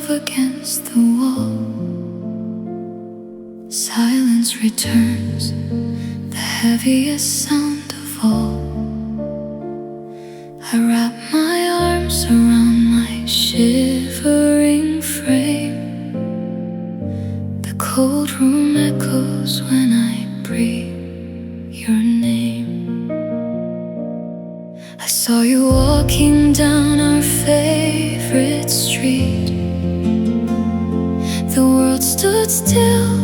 love against the wall. Silence returns, the heaviest sound of all. I wrap my arms around my shivering frame. The cold room echoes when I breathe your name. I saw you walking down our favorite street. The world stood still,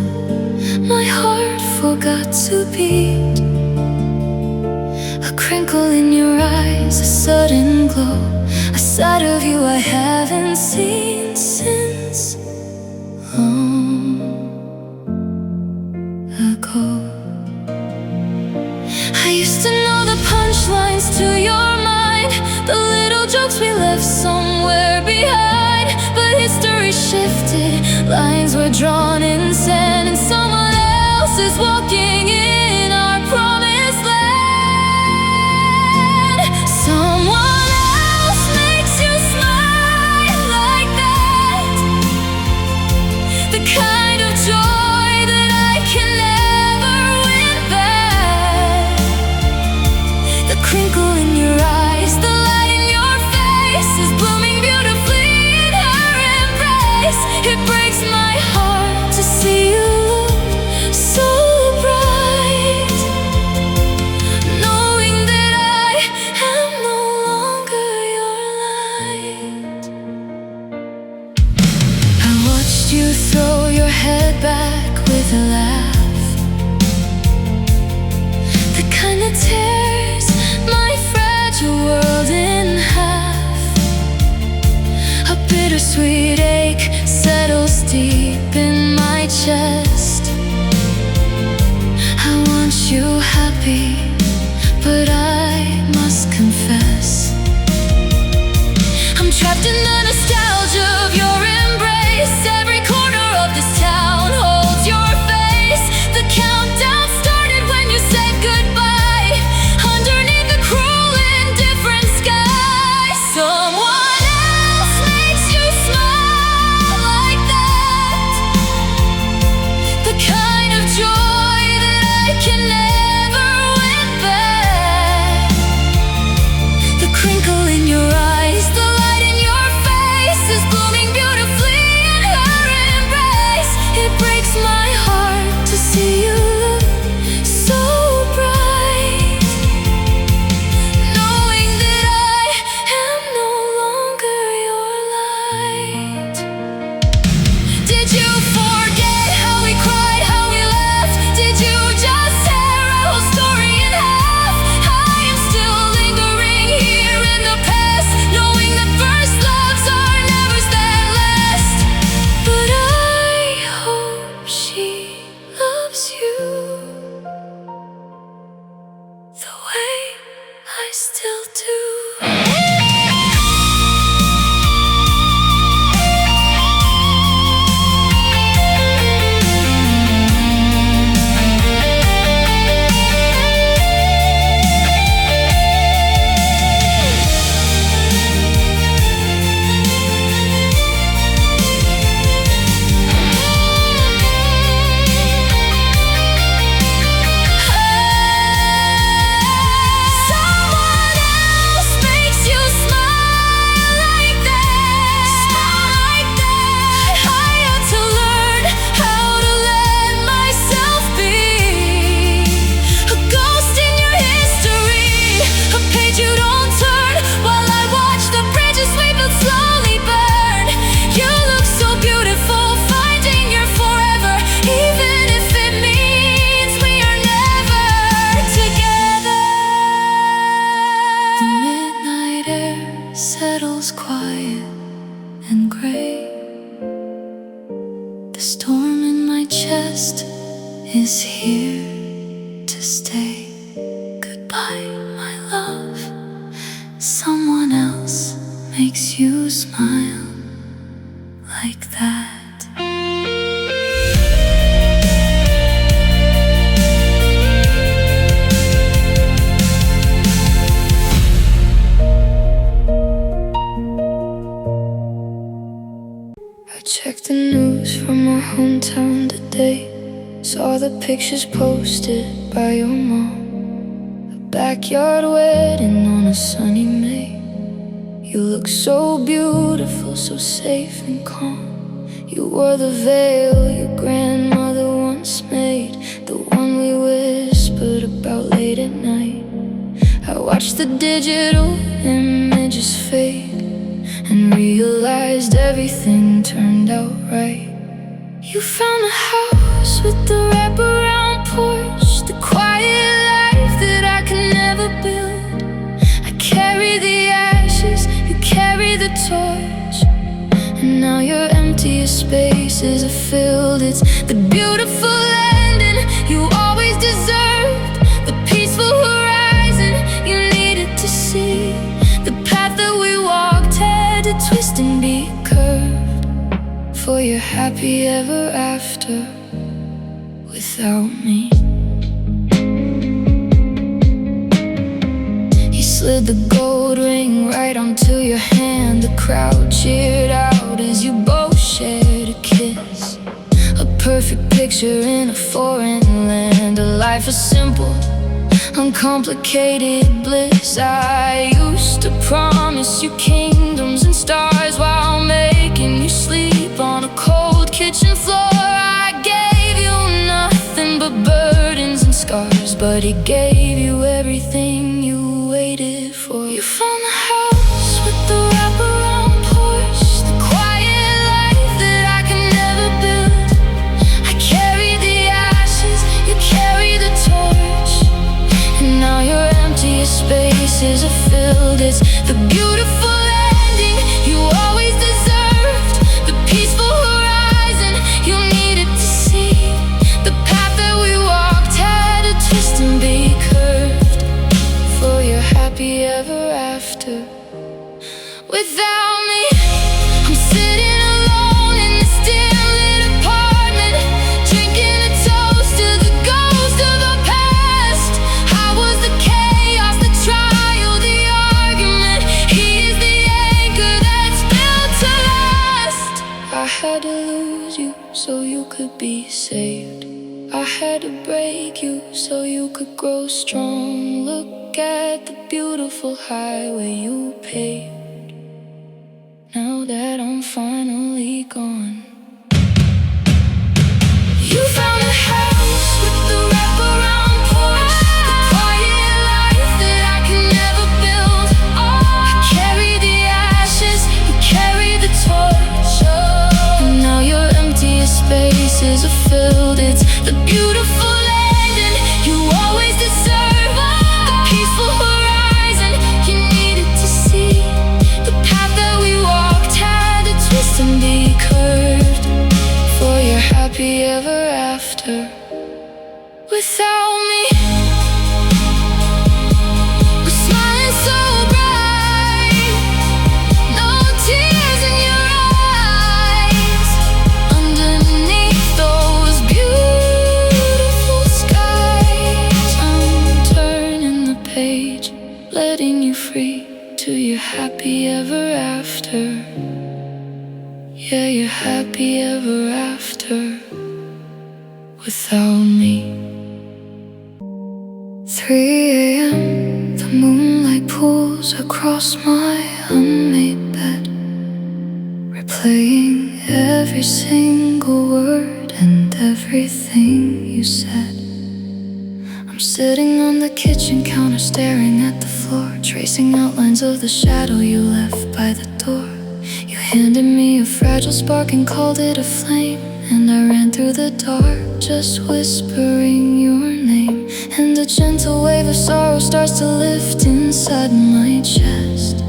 my heart forgot to beat. A crinkle in your eyes, a sudden glow, a side of you I haven't seen since long ago. I used to know the punchlines to your mind, the little jokes we left somewhere behind. But history shifted, lines were drawn in sand, and someone else is walking in our promised land. Someone else makes you smile like that, the kind of joy that I can never win back. The crinkle in your eyes, the light in your face is blooming beautifully in her embrace. It breaks my heart to see you look so bright, knowing that I am no longer your light. I watched you throw your head back with a laugh, the kind that tears my fragile world in half. A bittersweet ache settles deep in my chest. I want you happy, but I must confess, I'm trapped in the nostalgia of your embrace. Every corner of this town holds your face. The countdown started when you said goodbye, underneath the cruel indifferent sky. Someone else makes you smile like that, the kind of joy that I can never win back. The crinkle in your eyes, the light in your face is blooming beautifully in her embrace. It breaks my heart to see you look so bright, knowing that I am no longer your light. Did you forget how we cried, how we laughed? Did you just tear our whole story in half? I am still lingering here in the past, knowing that first loves are never that last. But I hope she loves you the way I still do. Someone else makes you smile like that, like that. I had to learn how to let myself be a ghost in your history, a page you don't turn, while I watch the bridges we built slowly burn. You look so beautiful, finding your forever, even if it means we are never together. The midnight air settles quiet and gray. The storm in my chest is here to stay. Goodbye, my love. Someone else makes you smile like that. I checked the news from my hometown today. Saw the pictures posted by your mom. A backyard wedding on a sunny May. You look so beautiful, so safe and calm. You wore the veil your grandmother once made, the one we whispered about late at night. I watched the digital images fade and realized everything turned out right. You found a house with the wraparound porch, the quiet life that I could never build. I carry the ashes, you carry the torch, and now your emptiest spaces are filled. It's the beautiful ending you always deserved, the peaceful horizon you needed to see. The path that we walked had to twist and be curved for your happy ever after without me. He slid the gold ring right onto your hand. The crowd cheered out as you both shared a kiss. A perfect picture in a foreign land, a life of simple, uncomplicated bliss. I used to promise you kingdoms and stars while making you sleep on a cold kitchen floor. I gave you nothing but burdens and scars, but he gave you everything you waited for. You found the house with the wraparound porch, the quiet life that I could never build. I carry the ashes, you carry the torch, and now your emptiest spaces are filled. It's the beautiful ending you always deserved, the peaceful horizon you needed to see. The path that we walked had to twist and be curved for your happy ever after without me. I'm sitting alone in this dim lit apartment, drinking a toast to the ghost of our past. I was the chaos, the trial, the argument. He is the anchor that's built to last. I had to lose you so you could be saved. I had to break you so you could grow strong. Look at the beautiful highway you paved, now that I'm finally gone. You found a house with the wraparound porch, the quiet life that I could never build. I carry the ashes, you carry the torch, and now your emptiest spaces are filled. It's the beautiful ending you always deserve, the peaceful horizon you needed to see. The path that we walked had to twist and be curved for your happy ever after without me. We're smiling so bright, no tears in your eyes. Underneath those beautiful skies, I'm turning the page, letting you free to your happy ever after. Yeah, your happy ever after without me. 3 a.m. The moonlight pulls across my unmade bed, replaying every single word and everything you said. I'm sitting on the kitchen counter, staring at the floor, tracing outlines of the shadow you left by the door. You handed me a fragile spark and called it a flame, and I ran through the dark, just whispering your name. And a gentle wave of sorrow starts to lift inside my chest,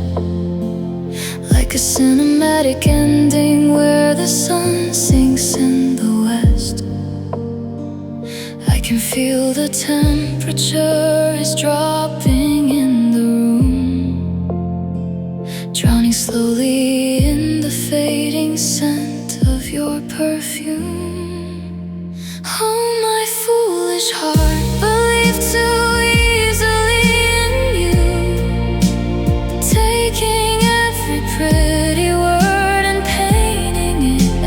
like a cinematic ending where the sun sinks in the west. I can feel the temperature is dropping in the room, drowning slowly in the fading scent of your perfume. Oh, my foolish heart believed too easily in you, taking every pretty word and painting it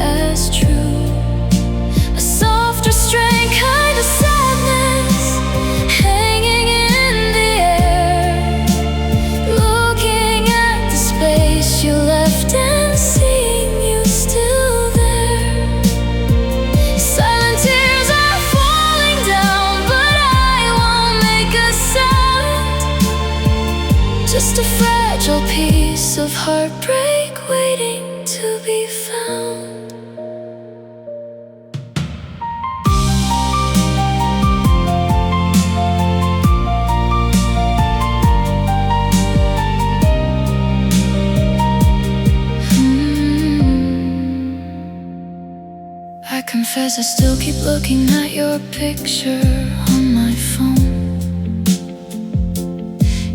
I confess I still keep looking at your picture on my phone,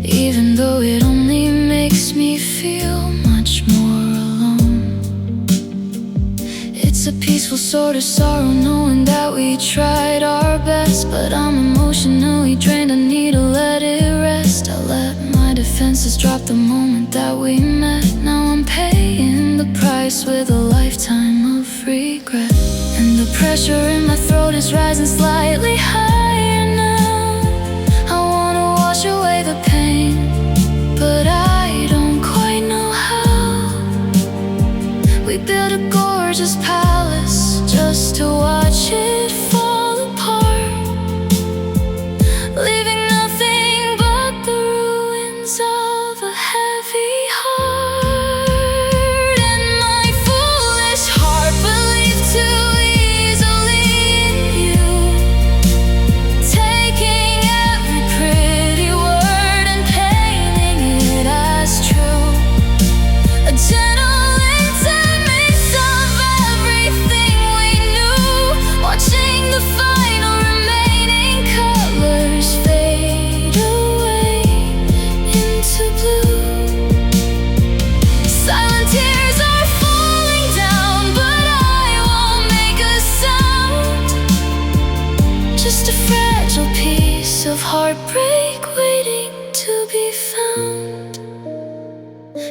even though it only makes me feel much more alone. It's a peaceful sort of sorrow, knowing that we tried our best, but I'm emotionally drained, I need to let it rest. I let my defenses drop the moment that we met. Now I'm paying the price with a lifetime of regret, and the pressure in my throat is rising slightly higher now. I wanna wash away the pain, but I don't quite know how. We built a gorgeous palace just to watch it fall apart, leaving nothing but the ruins of a heavy heart. And my foolish heart believed too easily in you, taking every pretty word and painting it as true. A gentle intermix of everything we knew, watching the final remaining colors fade away into blue. Silent tears are falling down, but I won't make a sound. Just a fragile piece of heartbreak waiting to be found.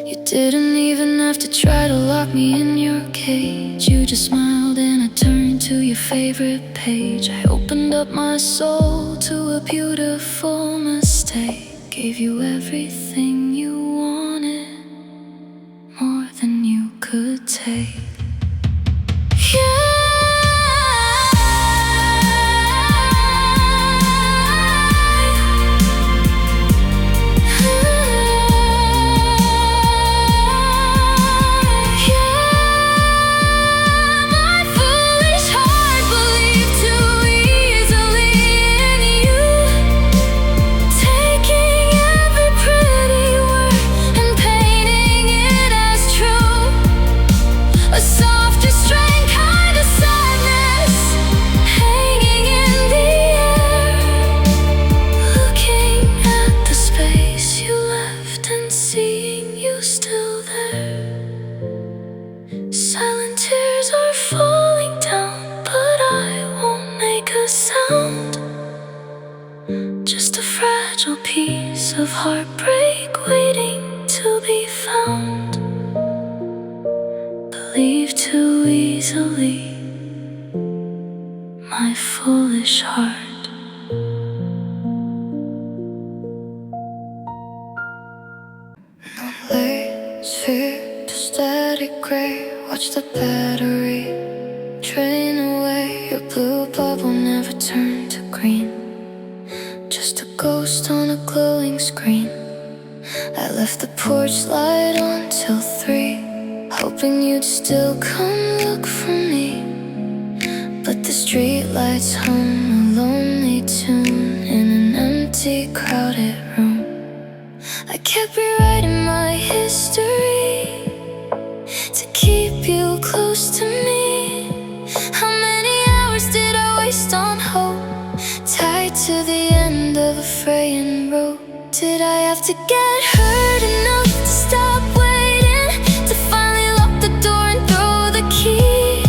You didn't even have to try to lock me in your cage. You just smiled and I turned to your favorite page. I opened up my soul to a beautiful mistake. Gave you everything you wanted, more than you could take. My foolish heart believed too easily in you, taking every pretty word and painting it as true. A soft restraint kind of sadness hanging in the air, looking at the space you left and seeing you still there. Silent tears are falling down, but I won't make a sound. Just a fragile piece of heartbreak waiting to be found. Believe too easily, my foolish heart. Lights fade to static gray, watch the battery drain away. Your blue bubble never turned to green, just a ghost on a glowing screen. I left the porch light on till 3, hoping you'd still come look for me. But the street lights hum a lonely tune in an empty, crowded room. I kept rewriting my history to keep you close to me. How many hours did I waste on hope, tied to the end of a fraying rope? Did I have to get hurt enough to stop waiting, to finally lock the door and throw the key?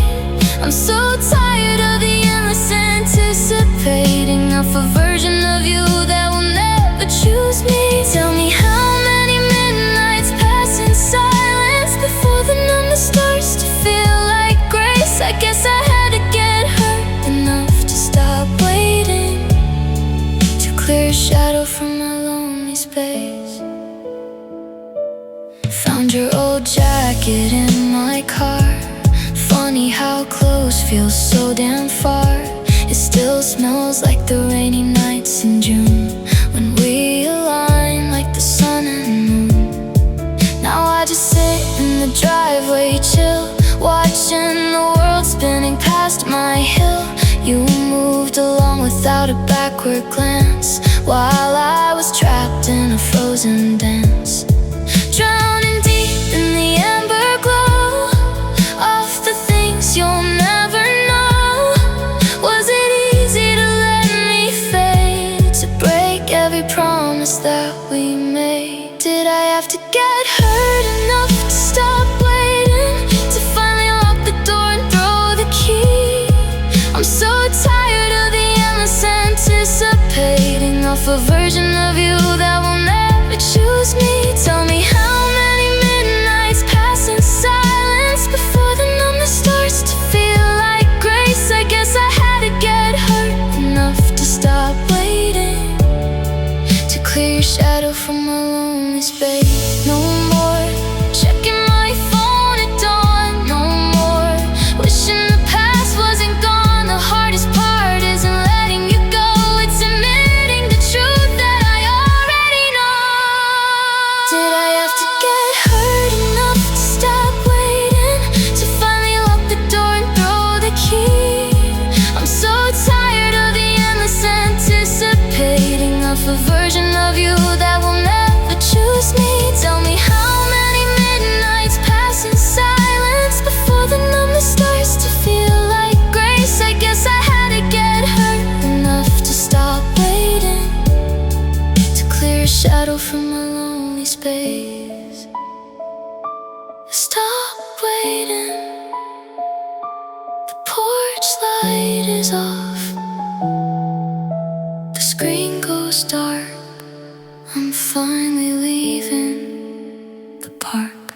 I'm so tired of the endless anticipating of a version of you that will never choose me. Tell me how many midnights pass in silence before the numbness starts to feel like grace. I guess I had to get hurt enough to stop waiting, to clear a shadow from my lonely space. Found your old jacket in my car. Funny how close feels so damn far. It still smells like the rainy nights in June, when we align like the sun and moon. Now I just sit in the driveway, chill, watching the world spinning past my hill. You moved along without a backward glance, while I was trapped in a frozen dance, drowning deep in the amber glow of the things you'll never know. Light is off, the screen goes dark. I'm finally leaving the park.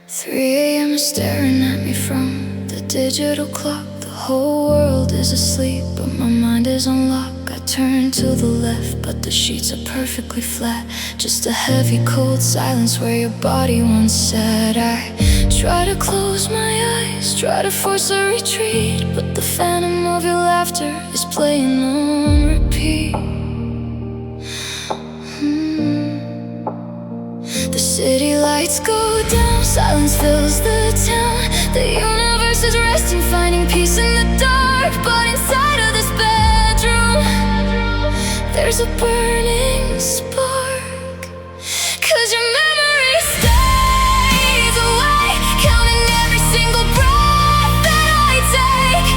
3 a.m. is staring at me from the digital clock. The whole world is asleep, but my mind is on lock. I turn to the left, but the sheets are perfectly flat. Just a heavy, cold silence where your body once sat. I try to close my eyes, try to force a retreat, but the phantom of your laughter is playing on repeat. The city lights go down, silence fills the town. The universe is resting, finding peace in the dark. But inside of this bedroom, there's a burning spark. 'Cause your memory stays awake, counting every single breath that I take,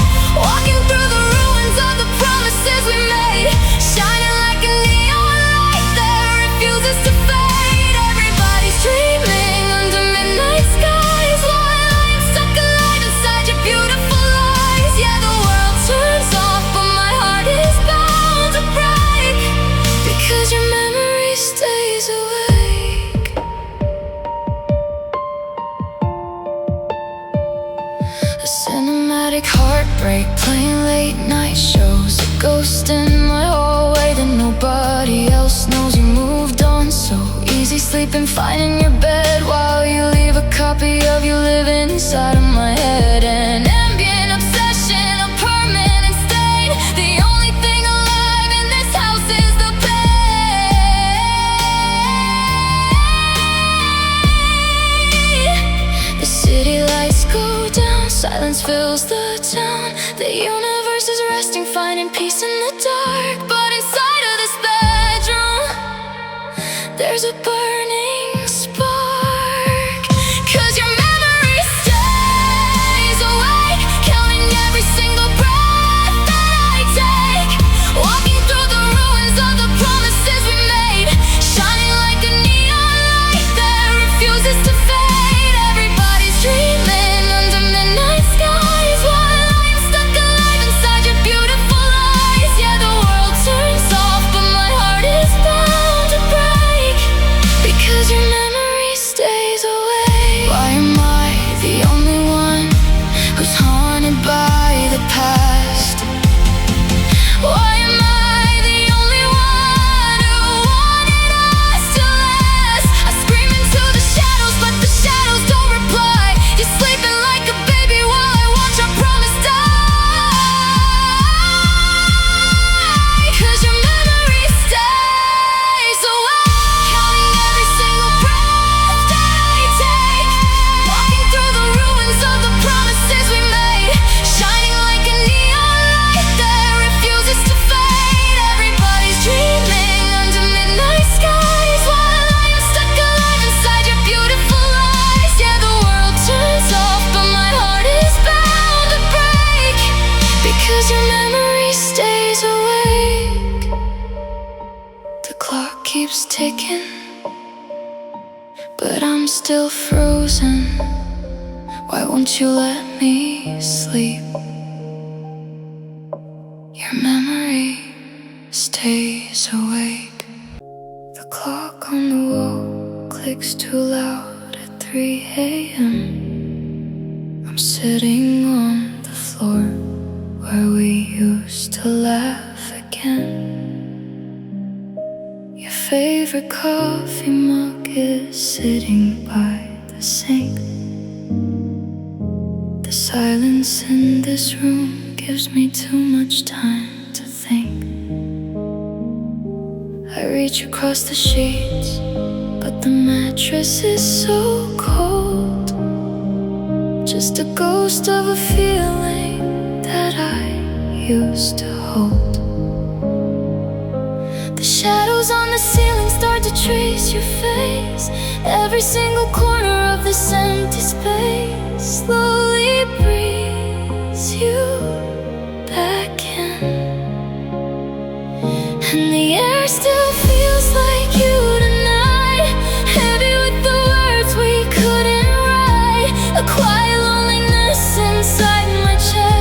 walking through the ruins of the promises we made, shining like a neon light that refuses to fade. Everybody's dreaming under midnight skies, while I'm stuck alive inside your beautiful eyes. Yeah, the world turns off, but my heart is bound to break, because your memory stays awake. A cinematic heartbreak, playing late night shows, a ghost in my hallway that nobody else knows. You moved on so easy, sleeping fine in your bed, while you leave a copy of you living inside of my head. An ambient obsession, a permanent stain. The only thing alive in this house is the pain. The city lights go down, silence fills the town. The universe is resting, finding peace in the dark. But inside of this bedroom, there's a burning spark. 'Cause your memory stays awake, counting every single breath that I take, walking through the ruins of the promises we made, shining like a neon light that refuses to fade. Everybody's dreaming under midnight skies, while I'm stuck alive inside your beautiful eyes. Yeah, the world turns off, but my heart is bound to break, because your memory stays awake. Why am I the only one who's haunted by the past? Why am I the only one who wanted us to last? I scream into the shadows, but the shadows don't reply. You're sleeping like a baby while I watch our promise die. 'Cause your memory stays awake, counting every single breath that I take, walking through the ruins of the promises we made, shining like a neon light that refuses to fade. Everybody's dreaming under midnight skies, while I'm stuck alive inside your beautiful eyes. Yeah, the world turns off, but my heart is bound to break, because your memory stays awake. The clock keeps ticking, but I'm still frozen. Why won't you let me sleep? Your memory stays awake. The clock on the wall clicks too loud at 3 a.m. I'm sitting on the floor where we used to laugh again. Your favorite coffee mug is sitting by the sink. The silence in this room gives me too much time to think. I reach across the sheets, but the mattress is so cold. Just a ghost of a feeling that I used to hold. The shadows on the ceiling start to trace your face. Every single corner of this empty space slowly breathes you back in. And the air still feels like you tonight, heavy with the words we couldn't write. A quiet loneliness inside my chest.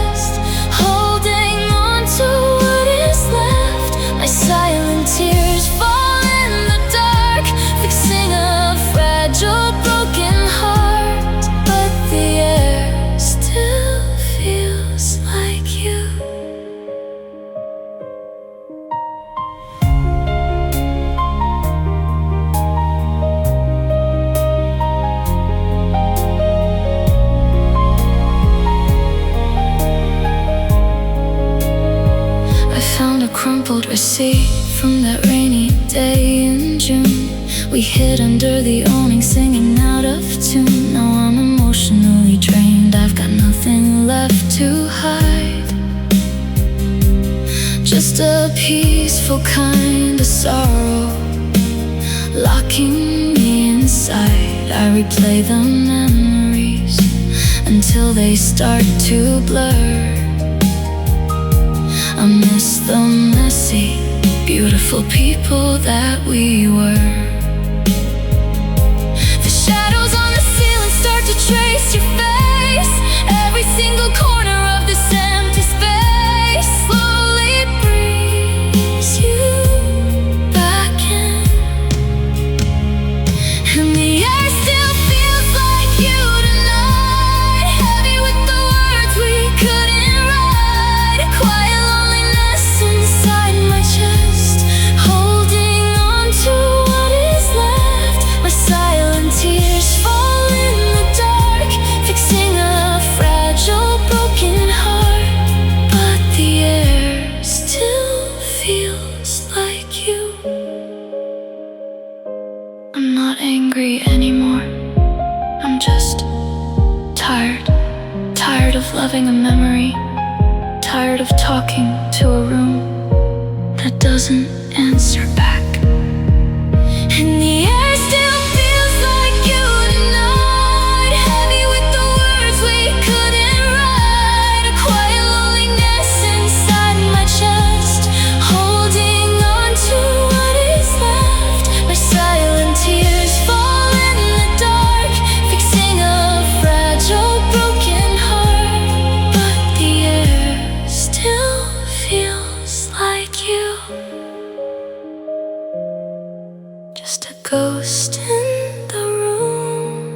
receipt from that rainy day in June. We hid under the awning singing out of tune. Now I'm emotionally drained, I've got nothing left to hide. Just a peaceful kind of sorrow locking me inside. I replay the memories until they start to blur. I miss the messy, beautiful people that we were. The shadows on the ceiling start to trace your face. Every single corner of this empty space slowly brings you back in. And the air still feels like you tonight, heavy with the words we couldn't write. A quiet loneliness inside my chest, holding on to what is left. My silent tears fall in the dark, fixing a fragile, broken heart. But the air still feels like you. I'm not angry anymore, I'm just tired of loving a memory, tired of talking to a room that doesn't answer back. And the air still feels like you tonight, heavy with the words we couldn't write. A quiet loneliness inside my chest, holding on to what is left. My silent tears fall in the dark, fixing a fragile, broken heart. But the air still feels like you. Just a ghost in the room,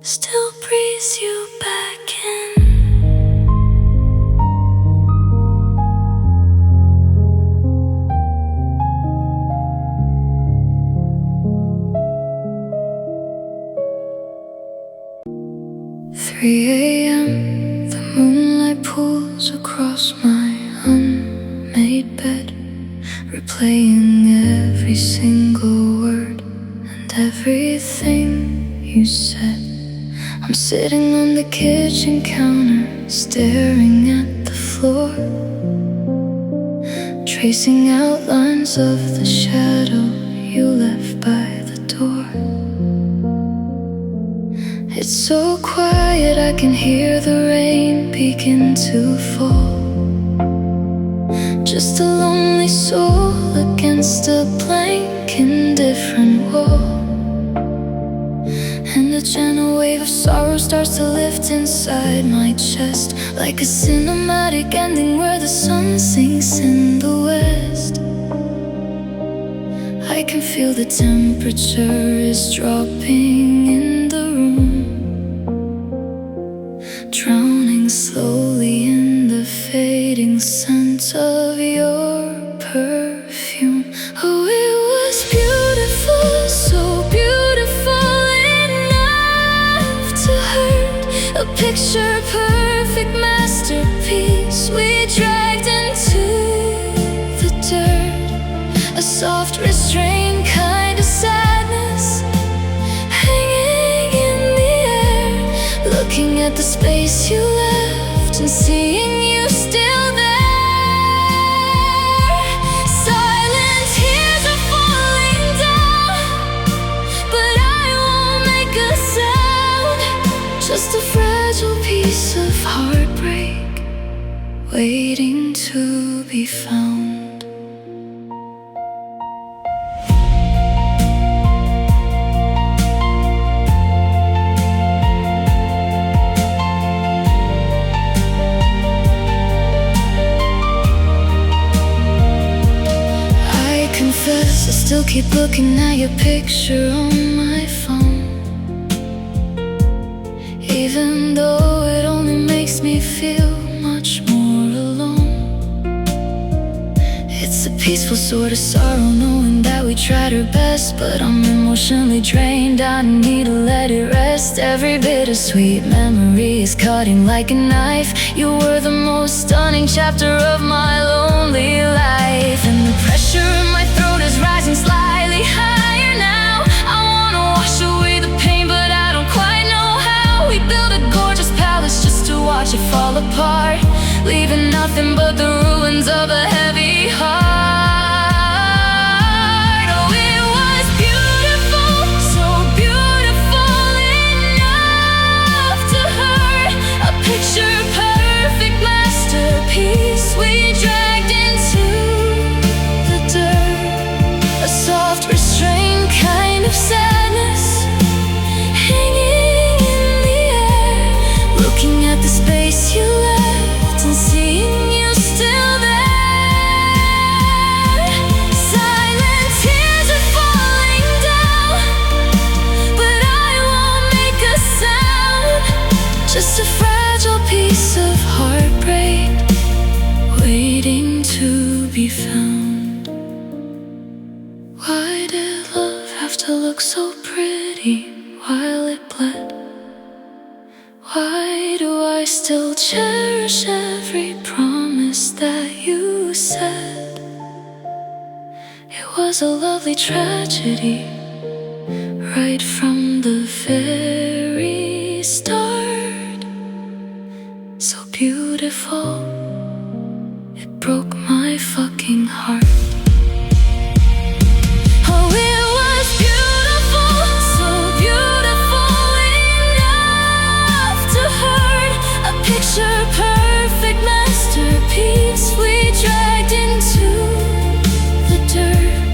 still breathes you back in. 3 a.m. The moonlight pulls across my unmade bed, replaying every single word and everything you said. I'm sitting on the kitchen counter, staring at the floor, tracing outlines of the shadow you left by the door. It's so quiet, I can hear the rain begin to fall. Just a lonely soul against a blank, indifferent wall. And a gentle wave of sorrow starts to lift inside my chest, like a cinematic ending where the sun sinks in the west. I can feel the temperature is dropping in the room, drowning slowly in the fading scent of your perfume. Oh, it was beautiful, so beautiful, enough to hurt. A picture-perfect masterpiece we dragged into the dirt. A soft, restrained kind of sadness hanging in the air, looking at the space you left and seeing you still there. Silent tears are falling down, but I won't make a sound. Just a fragile piece of heartbreak waiting to be found. I still keep looking at your picture on my phone, even though it only makes me feel much more alone. It's a peaceful sort of sorrow, knowing that we tried our best. But I'm emotionally drained, I need to let it rest. Every bittersweet memory is cutting like a knife. You were the most stunning chapter of my lonely life. And the pressure in my throat is rising slightly higher now. I wanna wash away the pain, but I don't quite know how. We built a gorgeous palace just to watch it fall apart, leaving nothing but the ruins of a heavy heart. Oh, it was beautiful, so beautiful enough to hurt. A picture-perfect masterpiece we dragged into the dirt. A soft, restrained kind of sadness hanging in the air, looking at the space you left and seeing you still there. Silent tears are falling down, but I won't make a sound. Just a fragile piece of heartbreak waiting to be found. Why did love have to look so pretty while it bled? Why do I still cherish every promise that you said? It was a lovely tragedy right from the very start. So beautiful, it broke my fucking heart. Oh, it was beautiful, so beautiful enough to hurt. A picture-perfect masterpiece we dragged into the dirt.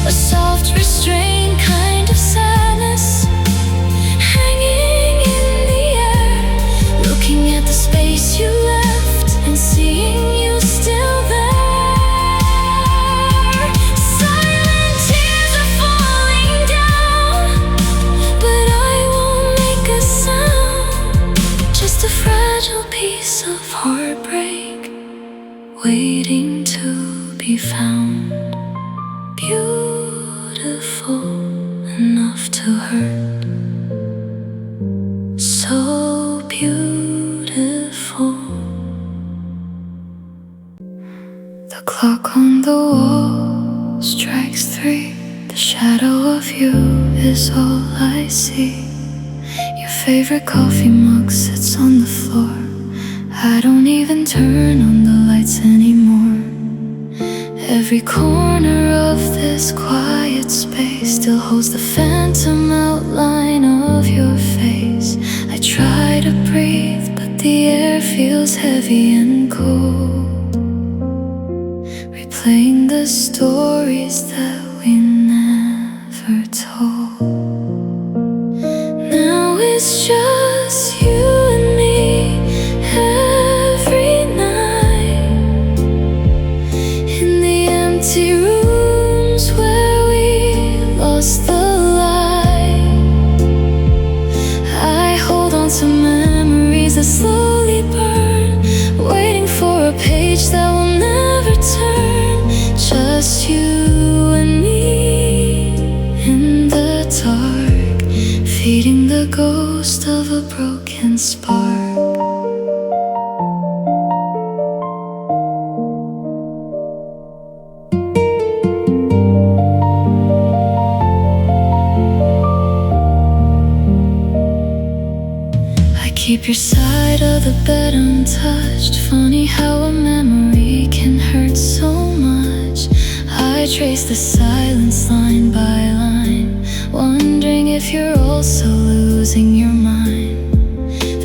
A soft, restrained kind of sadness hanging in the air, looking at the space you left and seeing you still there. Silent tears are falling down, but I won't make a sound. Just a fragile piece of heartbreak waiting to be found. Beautiful enough to hurt, so beautiful. The clock on the wall strikes 3. The shadow of you is all I see. Your favorite coffee mug sits on the floor. I don't even turn on the lights anymore. Every corner of this quiet space still holds the phantom outline of your face. I try to breathe, but the air feels heavy and cold, replaying the stories that we never told. Now it's just you and me every night, in the empty rooms where we lost the light. I hold on to memories that slowly burn, waiting for a page that will never turn. Just you and me in the dark, feeding the ghost of a broken spark. Keep your side of the bed untouched. Funny how a memory can hurt so much. I trace the silence line by line, wondering if you're also losing your mind.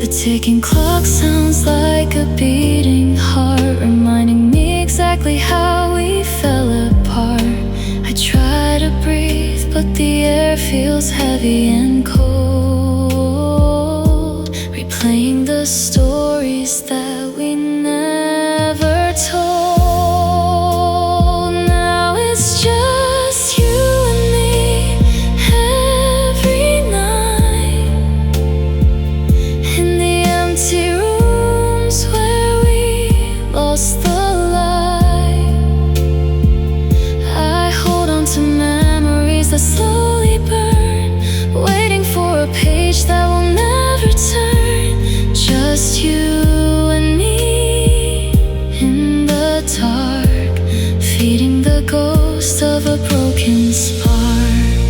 The ticking clock sounds like a beating heart, reminding me exactly how we fell apart. I try to breathe, but the air feels heavy and cold, replaying the stories that we never told. Now it's just you and me every night, in the empty rooms where we lost the light. spark.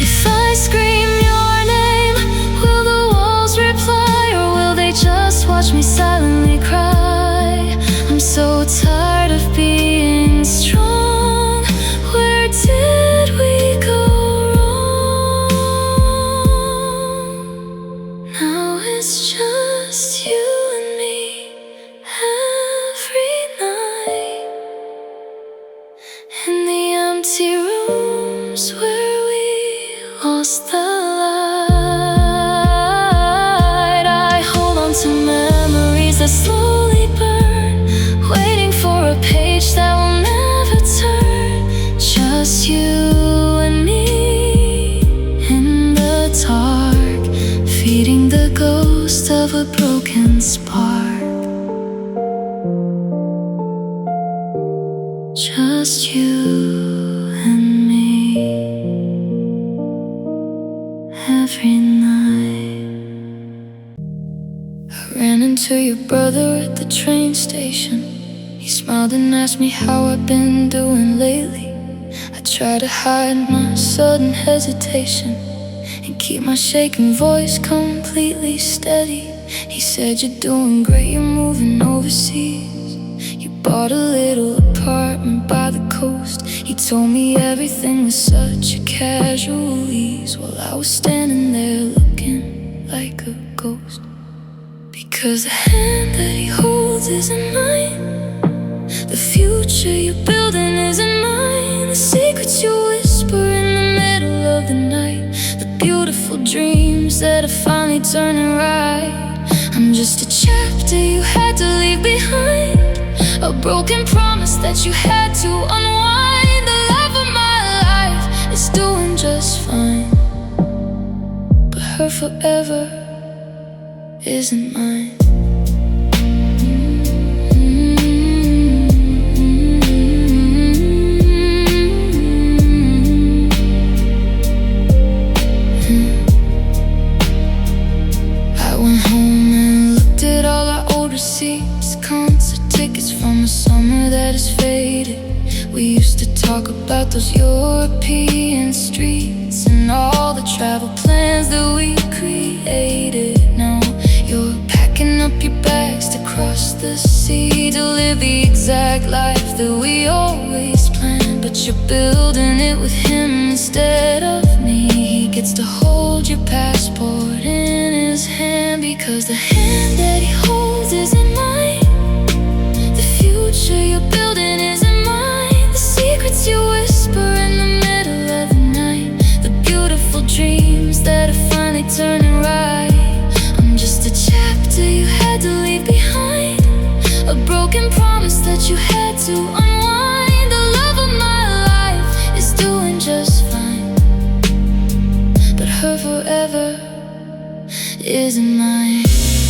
If I scream your name, will the walls reply, or will they just watch me silently cry? I'm so tired of being strong. Where did we go wrong? Now it's just you and me every night, in the empty rooms where we lost the light. I hold on to memories that slowly burn, waiting for a page that will never turn. Just you and me in the dark, feeding the ghost of a broken spark. Just you and me every night. I ran into your brother at the train station. He smiled and asked me how I've been doing lately. I try to hide my sudden hesitation and keep my shaking voice completely steady. He said, "You're doing great, you're moving overseas. You bought a little apartment by the coast." He told me everything with such a casual ease, while I was standing there looking like a ghost. Because the hand that he holds isn't mine, the future you're building isn't mine, the secrets you whisper in the middle of the night, the beautiful dreams that are finally turning right. I'm just a chapter you had to leave behind, a broken promise that you had to unwind. The love of my life is doing just fine, but her forever isn't mine. I went home and looked at all our old receipts, concert tickets from a summer that is faded. We used to talk about those European streets and all the travel plans that we created. Now you're packing up your bags to cross the sea, to live the exact life that we always planned. But you're building it with him instead of me. He gets to hold your passport in his hand, because the hand that he holds isn't mine, the future you're building isn't mine, the secrets you whisper in the middle of the night, the beautiful dreams that are finally turning right. I'm just a chapter you had to leave behind, a broken promise that you had to unwind. The love of my life is doing just fine, but her forever isn't mine.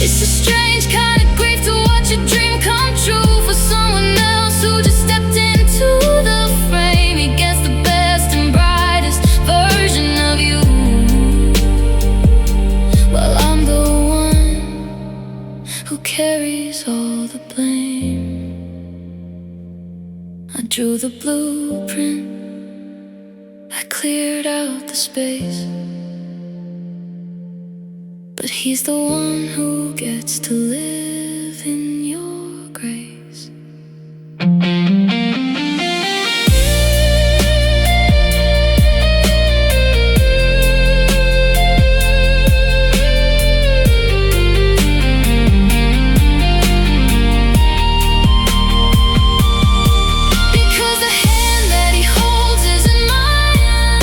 It's a strange kind of grief to watch a dream come true for someone else who just stepped into the frame. He gets the best and brightest version of you, while I'm the one who carries all the blame. I drew the blueprint, I cleared out the space, but he's the one who gets to live in your grace. Because the hand that he holds isn't mine,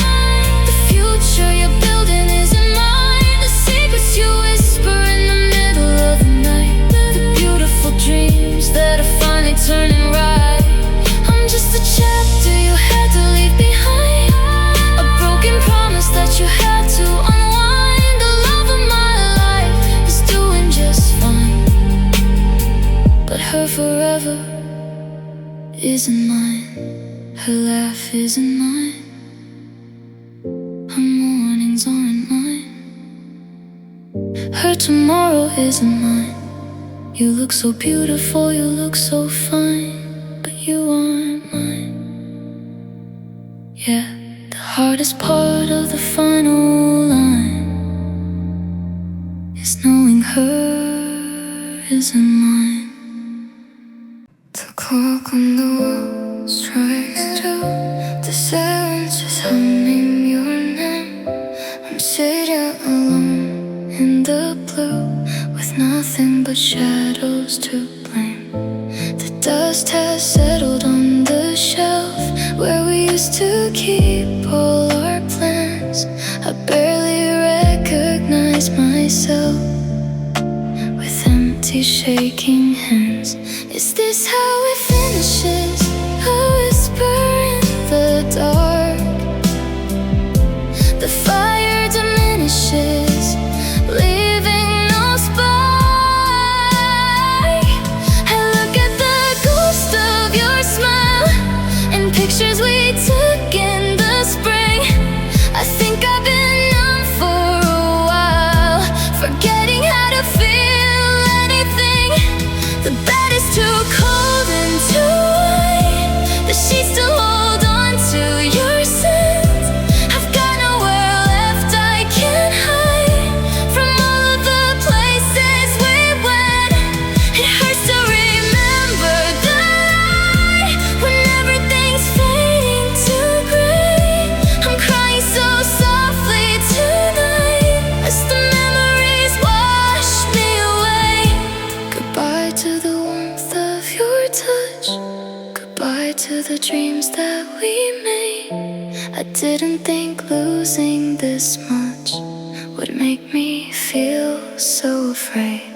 the future you're building isn't mine, the secrets you whisper in the middle of the night, the beautiful dreams that are finally turning right. I'm just a chapter you had to leave behind, a broken promise that you had to unwind. The love of my life is doing just fine, but her forever isn't mine. Her laugh isn't mine, her mornings aren't mine, her tomorrow isn't mine. You look so beautiful, you look so fine, but you aren't mine. Yeah, the hardest part of the final line is knowing her isn't mine. The clock on the wall strikes two. The silence is humming your name. I'm sitting alone in the blue, with nothing but shadows to blame. The dust has settled on the shelf where we used to keep all our plans. I barely recognize myself with empty shaking hands. Is this how it finishes? A whisper in the dark. The fire diminishes, leaving no spark. I look at the ghost of your smile in pictures we took in the spring. I think I've been numb for a while, forgetting how to feel anything. The bed is too cold and too white. The sheets still hold on to your scent. I've got nowhere left I can hide from all of the places we went. It hurts to remember the night when everything's fading to gray. I'm crying so softly tonight as the memories wash me away. Goodbye to the warmth of your touch. Goodbye to the dreams that we made. I didn't think losing this much would make me feel so afraid.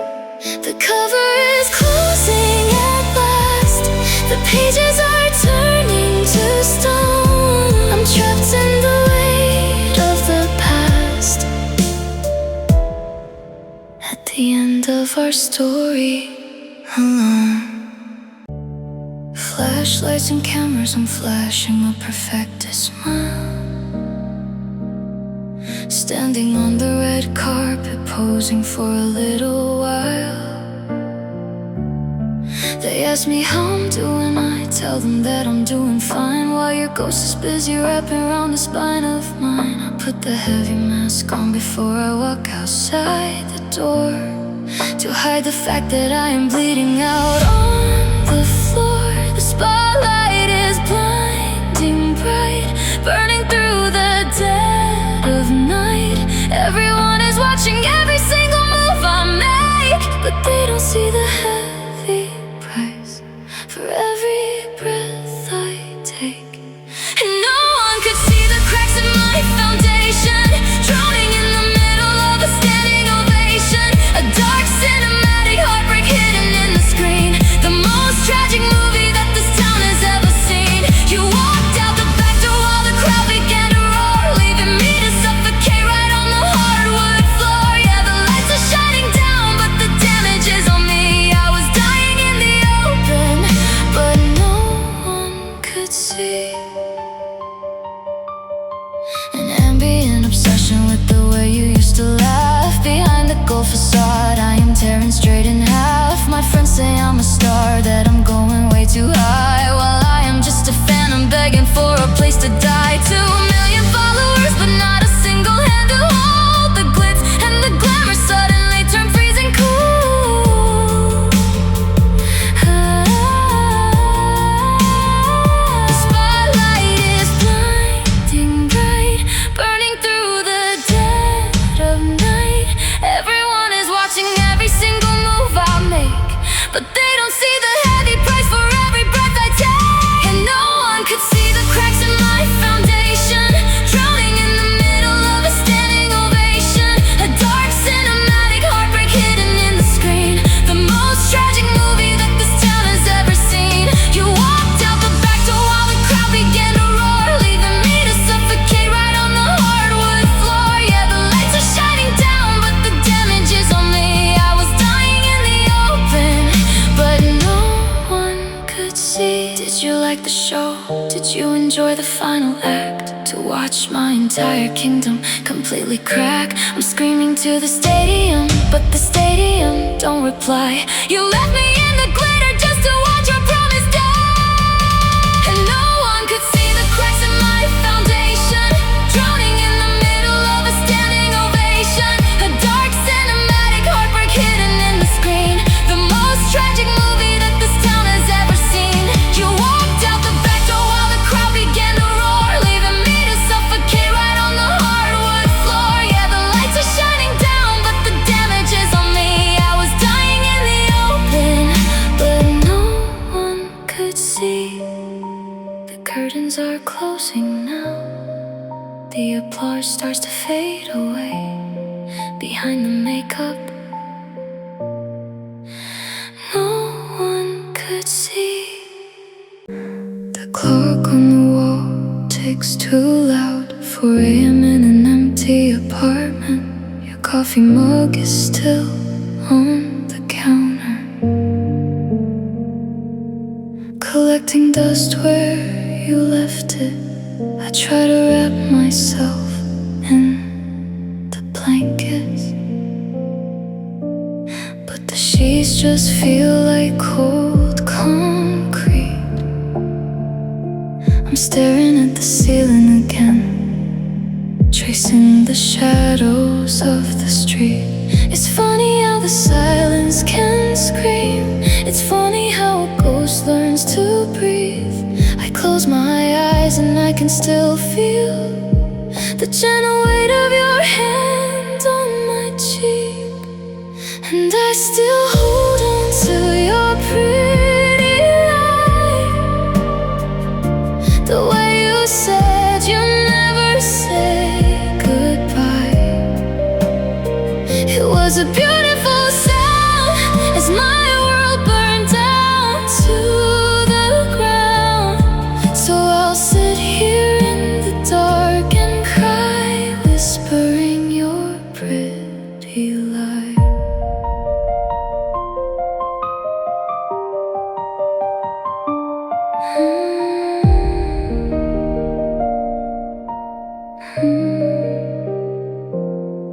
The cover is closing at last. The pages are turning to stone. I'm trapped in the weight of the past. At the end of our story, alone. Flashlights and cameras, I'm flashing a perfected smile. Standing on the red carpet, posing for a little while. They ask me how I'm doing, I tell them that I'm doing fine, while your ghost is busy wrapping around the spine of mine. I put the heavy mask on before I walk outside the door, to hide the fact that I am bleeding out on the floor. The spotlight is blinding bright, burning through the dead of night. Everyone is watching every single move I make, but they don't see the heavy price for every breath I take. And no one could see the cracks in my foundation, drowning in the middle of a standing ovation. A dark cinematic heartbreak hidden in the screen, the most tragic movie that this town has ever seen. You walked out the back door while the crowd began to roar, leaving me to suffocate right on the hardwood floor. Yeah, the lights are shining down, but the damage is on me. I was dying in the open, but no one could see. An ambient obsession with the way you used to laugh. Behind the gold facade, I am tearing straight in half. My friends say I'm a star, that I'm going way too high, while I am just a phantom begging for a place to die. 2 million followers, but not a single hand to hold. The glitz and the glamour suddenly turn freezing cold. The spotlight is blinding bright, burning through the dead of night. Everyone is watching every single move I make, but they don't see the heavy price for every breath I take. And no one could see the cracks in my foundation, drowning in the middle of a standing ovation. A dark cinematic heartbreak hidden in the screen, the most tragic movie that this town has ever seen. You walked out the back door while the crowd began to roar, leaving me to suffocate right on the hardwood floor. Yeah, the lights are shining down, but the damage is on me. I was dying in the open, but no one could see. Did you like the show? Did you enjoy the final act? To watch my entire kingdom completely crack. I'm screaming to the stadium, but the stadium don't reply. You left me in the glitter just to watch your promise die. And no one could see the cracks in my foundation. bars starts to fade away behind the makeup. No one could see. The clock on the wall ticks too loud. 4 a.m. in an empty apartment. Your coffee mug is still on the counter, collecting dust where you left it. I try to wrap myself in the blankets, but the sheets just feel like cold concrete. I'm staring at the ceiling again, tracing the shadows of the street. It's funny how the silence can scream. It's funny how a ghost learns to breathe. I close my eyes and I can still feel the gentle weight of your hand on my cheek. And I still hold on to your pretty lie, the way you said you'd never say goodbye. It was a beautiful sound as my world burned down to the ground. So I'll sit here in the dark and cry, whispering your pretty lie.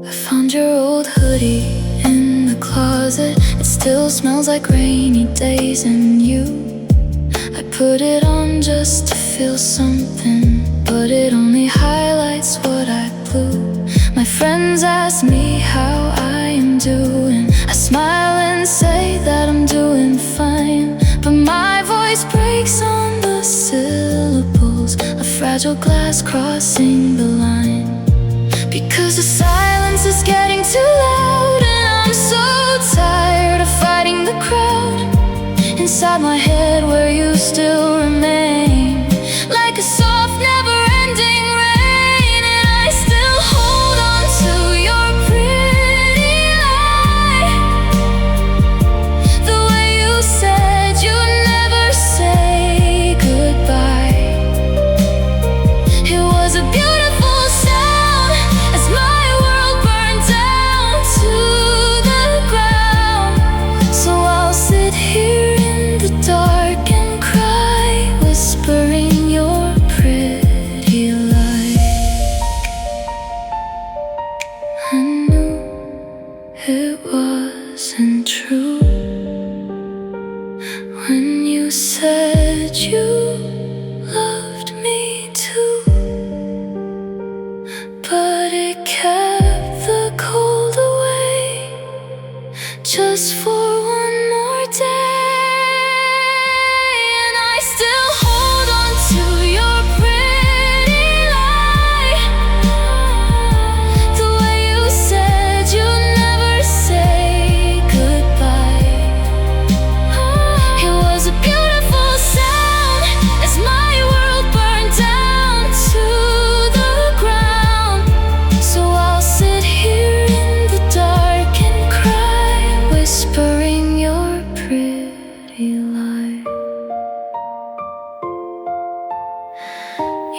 I found your old hoodie in the closet. It still smells like rainy days and you. I put it on just to feel something, but it only highlights what I blew. My friends ask me how I am doing. I smile and say that I'm doing fine, but my voice breaks on the syllables, a fragile glass crossing the line. Because the silence is getting too loud, and I'm so tired of fighting the crowd. Inside my head where you still remain, like a soft never-ending rain. And I still hold on to your pretty lie, the way you said you'd never say goodbye. It was a beautiful sound as my world burned down to the ground. So I'll sit here in the dark and cry, whispering your pretty lie. I knew it wasn't true when you said you loved me too, but it kept the cold away just for one more day. And I still hold on to your pretty lie, the way you said you'd never say goodbye. It was a beautiful sound as my world burned down to the ground. So I'll sit here in the dark and cry, whispering your pretty lie.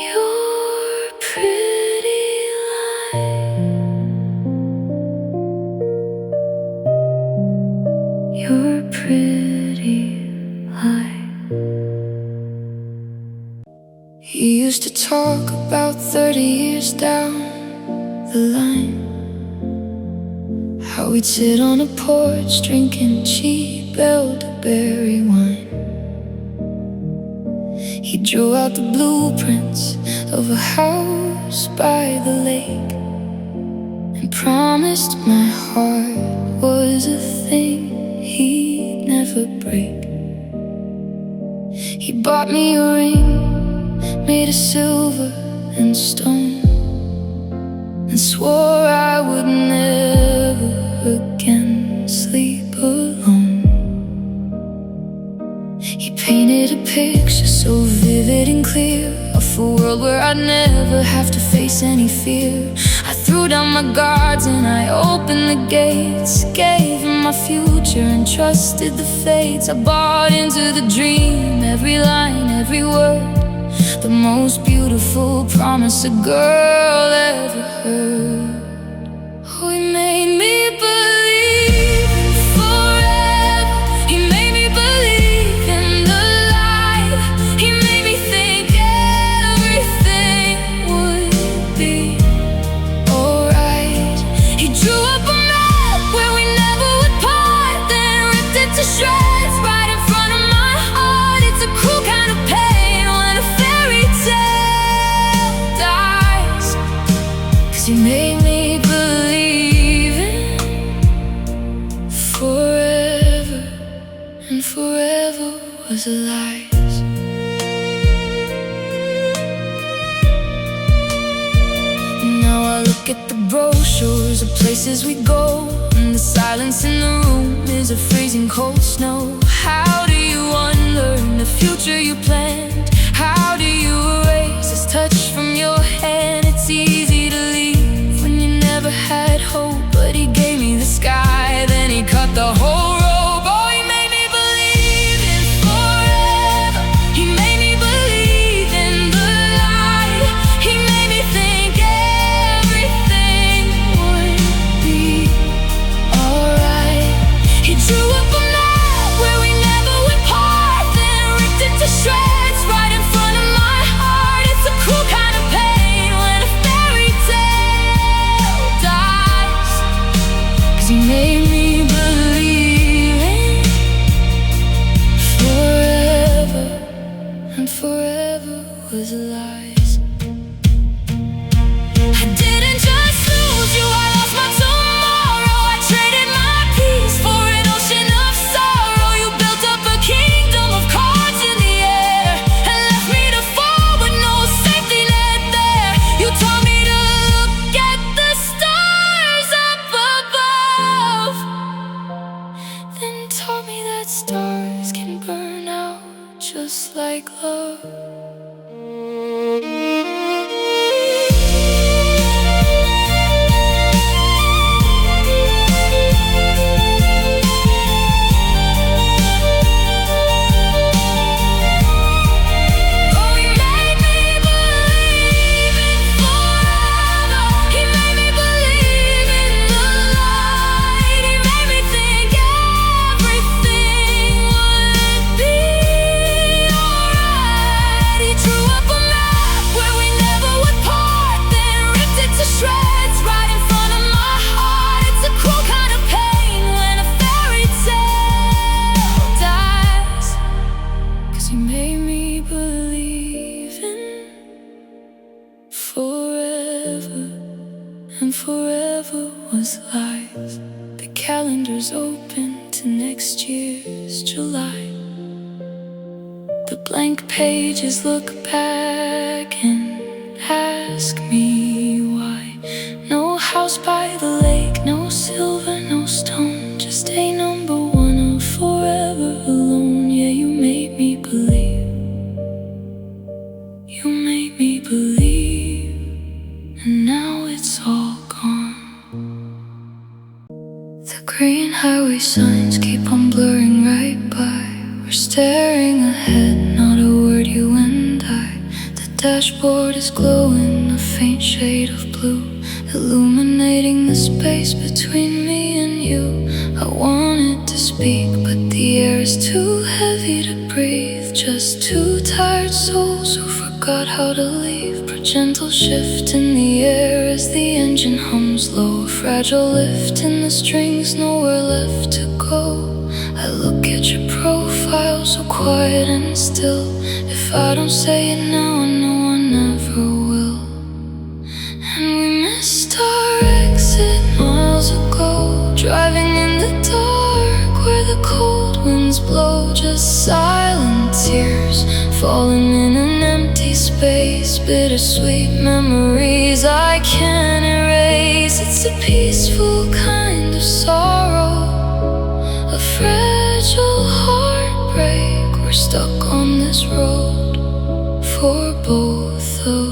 Your pretty lie. Your pretty lie. You used to talk about 30 years down the line, how we'd sit on a porch drinking cheap elderberry wine. He drew out the blueprints of a house by the lake and promised my heart was a thing he'd never break. He bought me a ring made of silver and stone, and swore I would never again sleep alone. He painted a picture so vivid and clear of a world world where I'd never have to face any fear. I threw down my guards and I opened the gates, gave him my future and trusted the fates. I bought into the dream, every line, every word, the most beautiful promise a girl ever heard. Oh, he made me believe in forever. He made me believe in the light. He made me think everything would be alright. He drew up a map where we never would part, then ripped it to shreds right in front of my heart. It's a cruel kind of pain when a fairy tale dies, 'cause he made me believe in forever, and forever was a lie. Now I look at the brochures of places we go, and the silence in the room is a freezing cold snow. How do you unlearn the future you planned? How do you erase this touch from your hand? It's easy to leave when you never had hope, but he gave me the sky, then he cut the whole rope. Oh, he made me believe in forever. He made me believe in the light. He made me think everything would be alright. He drew up a map where we never would part, then ripped it to shreds right in front of my heart. It's a cruel kind of pain when a fairy tale dies, 'cause he made me believe in forever, and forever was lies. I didn't just lose you, I lost my tomorrow. I traded my peace for an ocean of sorrow. You built up a kingdom of cards in the air and left me to fall with no safety net there. You taught me to look at the stars up above, then taught me that stars can burn out just like love. Oh, he made me believe in forever. He made me believe in the light. He made me think everything would be alright. He drew up a map where we never would part, then ripped it to shreds right in front of my heart. It's a cruel kind of pain when a fairy tale dies, 'cause he made me believe in forever, and forever was lies. The calendar's open to next year's July. The blank pages look back and ask me why. No house by the lake, no silver, no stone, just a number one of forever alone. Yeah, you made me believe. You made me believe, and now it's all gone. The green highway signs keep on blurring right by. We're staring ahead, not a word, you and I. The dashboard is glowing a faint shade of blue, illuminating the space between me and you. I wanted to speak, but the air is too heavy to breathe. Just two tired souls who forgot how to leave. Per gentle shift in the air as the engine hums low. A fragile lift in the strings, nowhere left to go. I look at your profile, so quiet and still. If I don't say it now, I know I never will. And we missed our exit miles ago, driving in the dark where the cold winds blow. Just silent tears falling in an empty space. Bittersweet memories I can't erase. It's a peaceful kind of sorrow, a fragile heartbreak. We're stuck on this road for both of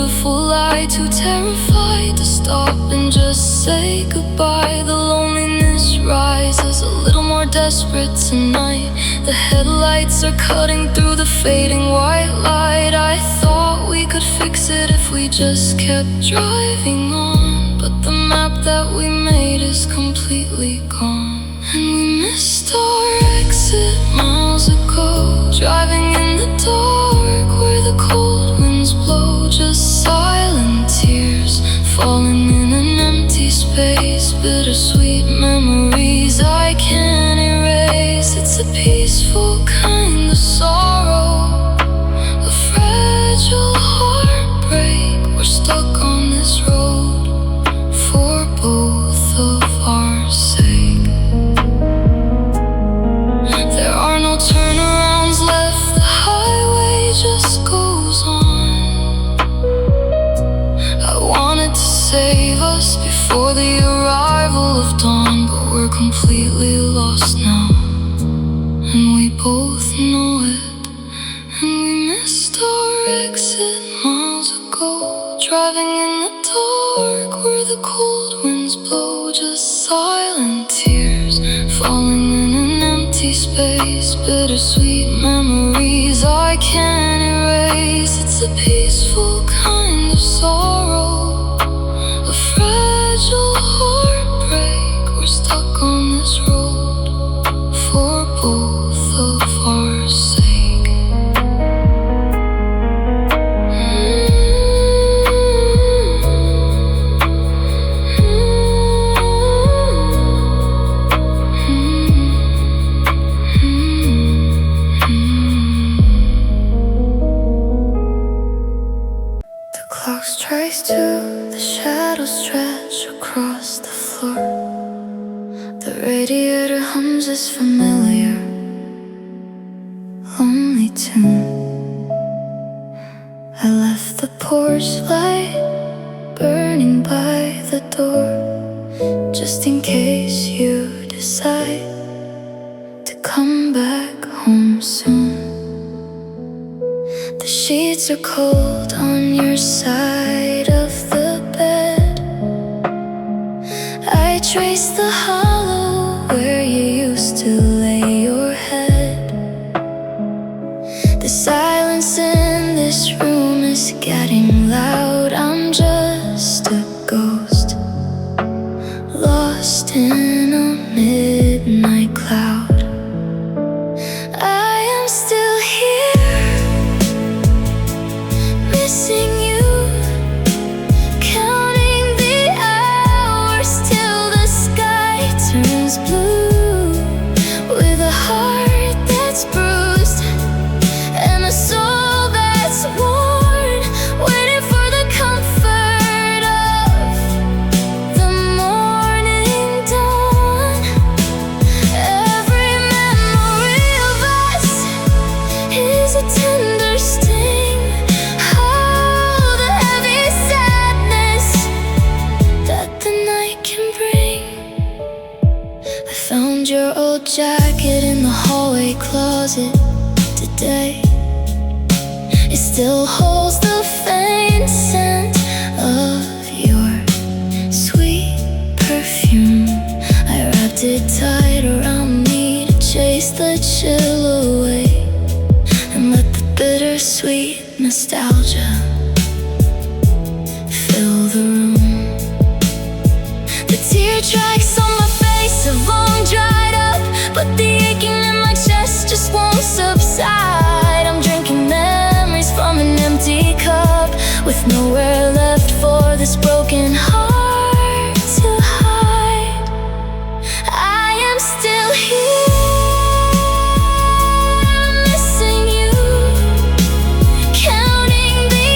beautiful lie, too terrified to stop and just say goodbye. The loneliness rises a little more desperate tonight. The headlights are cutting through the fading white light. I thought we could fix it if we just kept driving on, but the map that we made is completely gone. And we missed our exit miles ago, driving in the dark where the cold winds blow. Just silent tears falling in an empty space, bittersweet memories I can't erase. It's a peaceful kind of sorrow, a fragile heartbreak. We're stuck on this road for both of our sake. There are no turnarounds left, the highway just goes on. I wanted to save us before the arrival of dawn, but we're completely lost now, and we both know it. And we missed our exit miles ago, driving in the dark where the cold winds blow. Just silent tears falling in an empty space, bittersweet memories I can't erase. It's a peaceful kind of sorrow, a fragile heartbreak. We're stuck on this road for both of our sake. The clock strikes two, the shadows stretch across the floor. The radiator hums this familiar, lonely tune. I left the porch light burning by the door, just in case you decide to come back home soon. The sheets are cold on your side of the bed. I trace the hollow where you used to lay your head. The silence in this room is getting loud. I'm just a ghost, lost in a midnight cloud. I am still here, missing you, counting the hours till the sky turns blue. With a heart that's bruised and a soul that's worn, waiting for the comfort of the morning dawn. Every memory of us is a tender sting. Oh, the heavy sadness that the night can bring. I found your old jacket in the hallway closet today. It still holds the faint scent of your sweet perfume. I wrapped it tight around me to chase the chill away, and let the bittersweet nostalgia fill the room. The tear tracks on my face have long dried up, but the aching in my chest just won't subside. I'm drinking memories from an empty cup, with nowhere left for this broken heart to hide. I am still here, missing you, counting the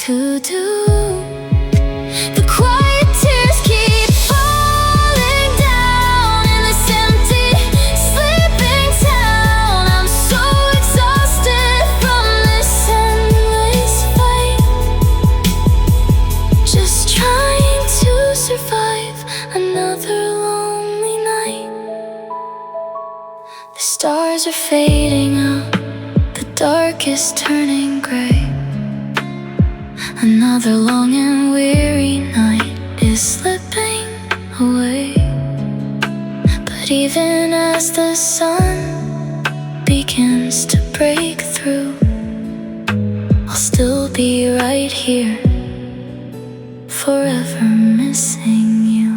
to do. The quiet tears keep falling down in this empty, sleeping town. I'm so exhausted from this endless fight, just trying to survive another lonely night. The stars are fading out, the dark is turning gray. Another long and weary night is slipping away. But even as the sun begins to break through, I'll still be right here, forever missing you.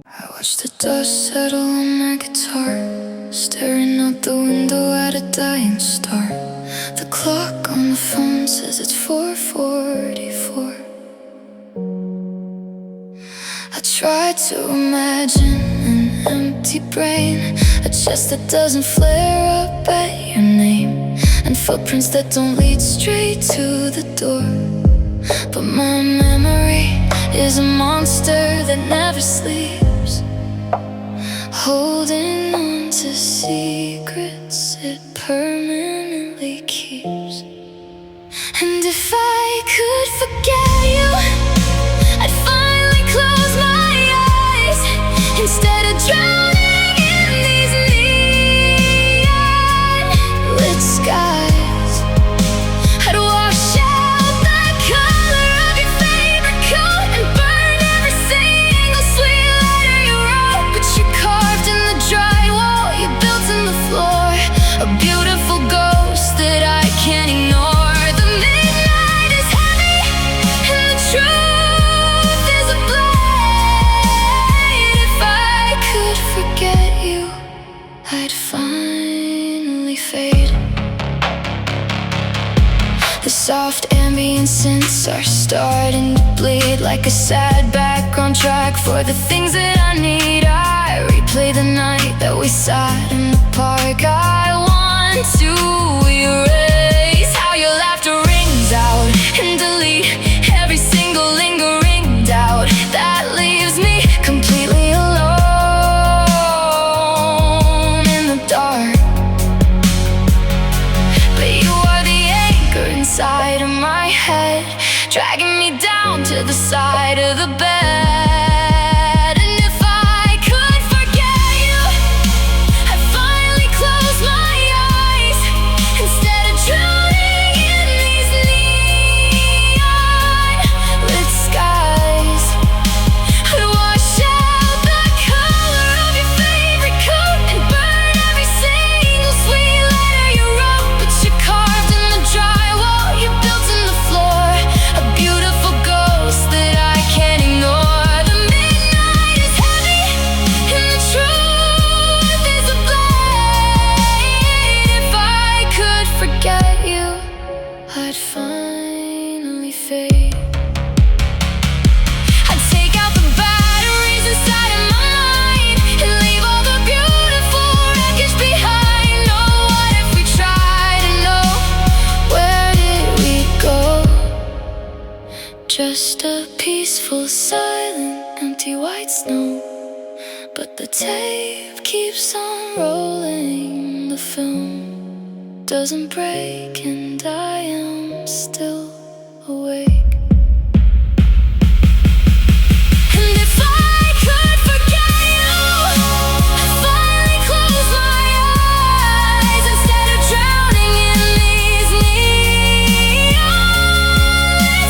I watch the dust settle on my guitar, staring out the window at a dying star. The clock on the phone says it's 4:44. I try to imagine an empty brain, a chest that doesn't flare up at your name, and footprints that don't lead straight to the door. But my memory is a monster that never sleeps, holding on to secrets it permanently keeps. And if I could forget you, I'd finally close my eyes, instead of drowning in these neon lit skies. I'd wash out the color of your favorite coat and burn every single sweet letter you wrote, but you carved in the drywall, you built in the floor, a beautiful ghost that I can't ignore. The midnight is heavy and the truth is a blade. If I could forget you, I'd finally fade. The soft ambient synths are starting to bleed like a sad background track for the things that I need. I replay the night that we sat in the park. I want to erase how your laughter rings out and delete every single lingering doubt that leaves me completely alone in the dark. But you are the anchor inside of my head, dragging me down to the side of the bed. And if I could forget you, I'd finally close my eyes, instead of drowning in these neon lit skies. I'd wash out the color of your favorite coat and burn every single sweet letter you wrote, but you carved in the drywall, you built in the floor, a beautiful ghost that I can't ignore. The midnight is heavy and the truth is a blade. If I could forget you, I'd finally fade. I'd take out the batteries inside of my mind and leave all the beautiful wreckage behind. Oh, what if we tried to know, where did we go? Just a peaceful, silent, empty white snow. But the tape keeps on rolling, the film doesn't break, and I am still awake. And if I could forget you, I'd finally close my eyes, instead of drowning in these neon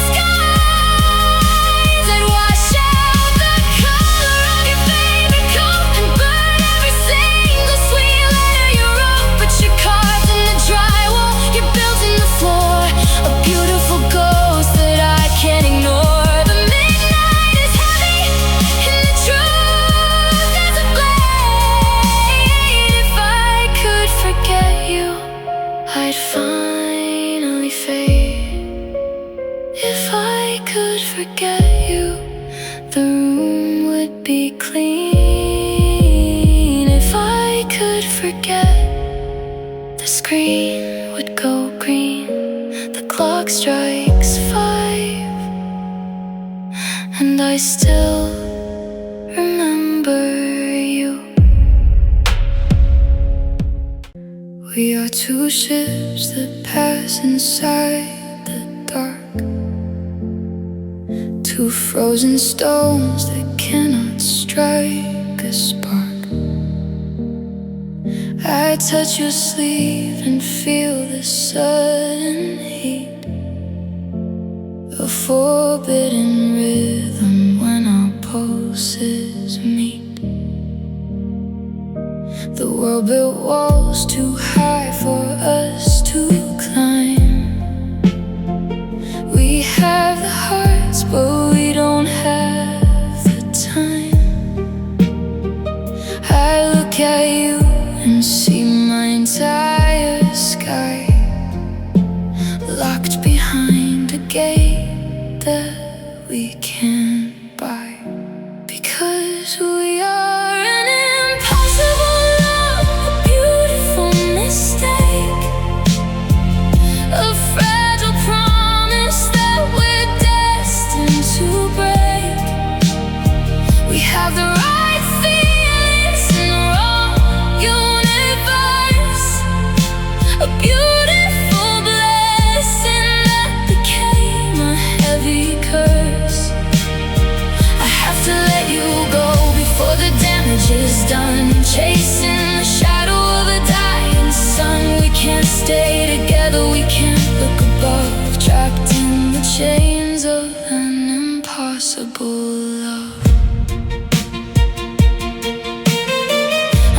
skies. I'd wash out the color of your favorite coat and burn every single sweet letter you wrote, but you carved in the drywall, you built in the floor, a beautiful ghost that I can't ignore. The midnight is heavy and the truth is a blade. If I could forget you, I'd finally fade. If I could forget you, the room would be clean. If I could forget, the screen would go green. clock strikes 5, and I still remember you. We are two ships that pass inside the dark, two frozen stones that cannot strike a spark. I touch your sleeve and feel the sudden heat, a forbidden rhythm when our pulses meet. The world built walls too high for us to climb. We have the hearts, but we don't have the time. I look at you and see my entire sky locked behind a gate that we can't buy. Because we are an impossible love, a beautiful mistake, a fragile promise that we're destined to break. We have the right feelings in the wrong universe, a beautiful blessing that became a heavy curse. I have to let you go before the damage is done, chasing the shadow of a dying sun. We can't stay together, we can't look above, trapped in the chains of an impossible love.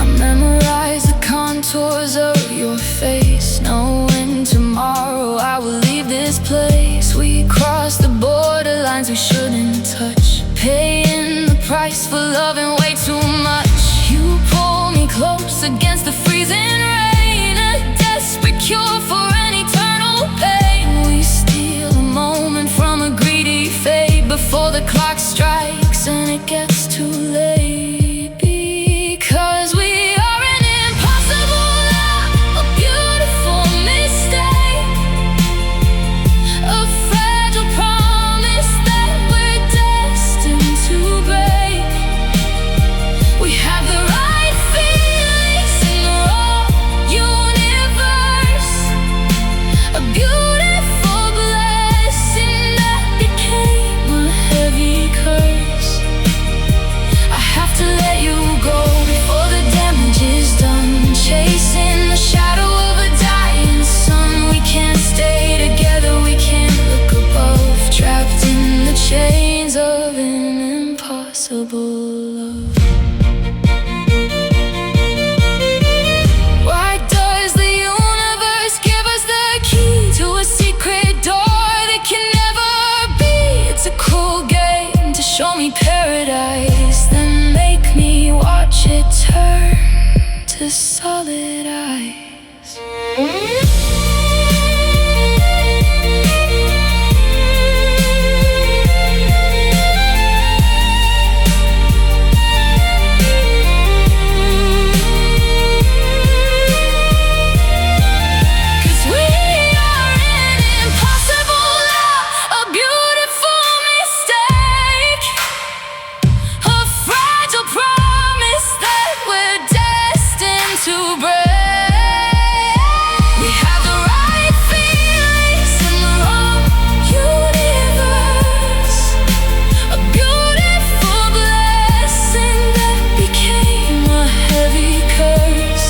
I memorize the contours of your face, knowing tomorrow I will leave this place. We cross the borderlines we shouldn't touch, paying the price for loving way too much. You pull me close against the freezing rain, a desperate cure for an eternal pain. We steal a moment from a greedy fate before the clock strikes and it gets too late. Because we are an impossible love, a beautiful mistake, a fragile promise that we're destined to break. We have the right feelings in the wrong universe, a beautiful blessing that became a heavy curse. I have to let you go before the damage is done, chasing the shadow of a dying sun. We can't stay together, we can't look above, trapped in the chains of an impossible love. Why does the universe give us the key to a secret door that can never be? It's a cruel game to show me paradise, then make me watch it turn to solid ice. Cause we are an impossible love, a beautiful mistake, a fragile promise that we're destined to break. We have the right feelings in the wrong universe, a beautiful blessing that became a heavy curse.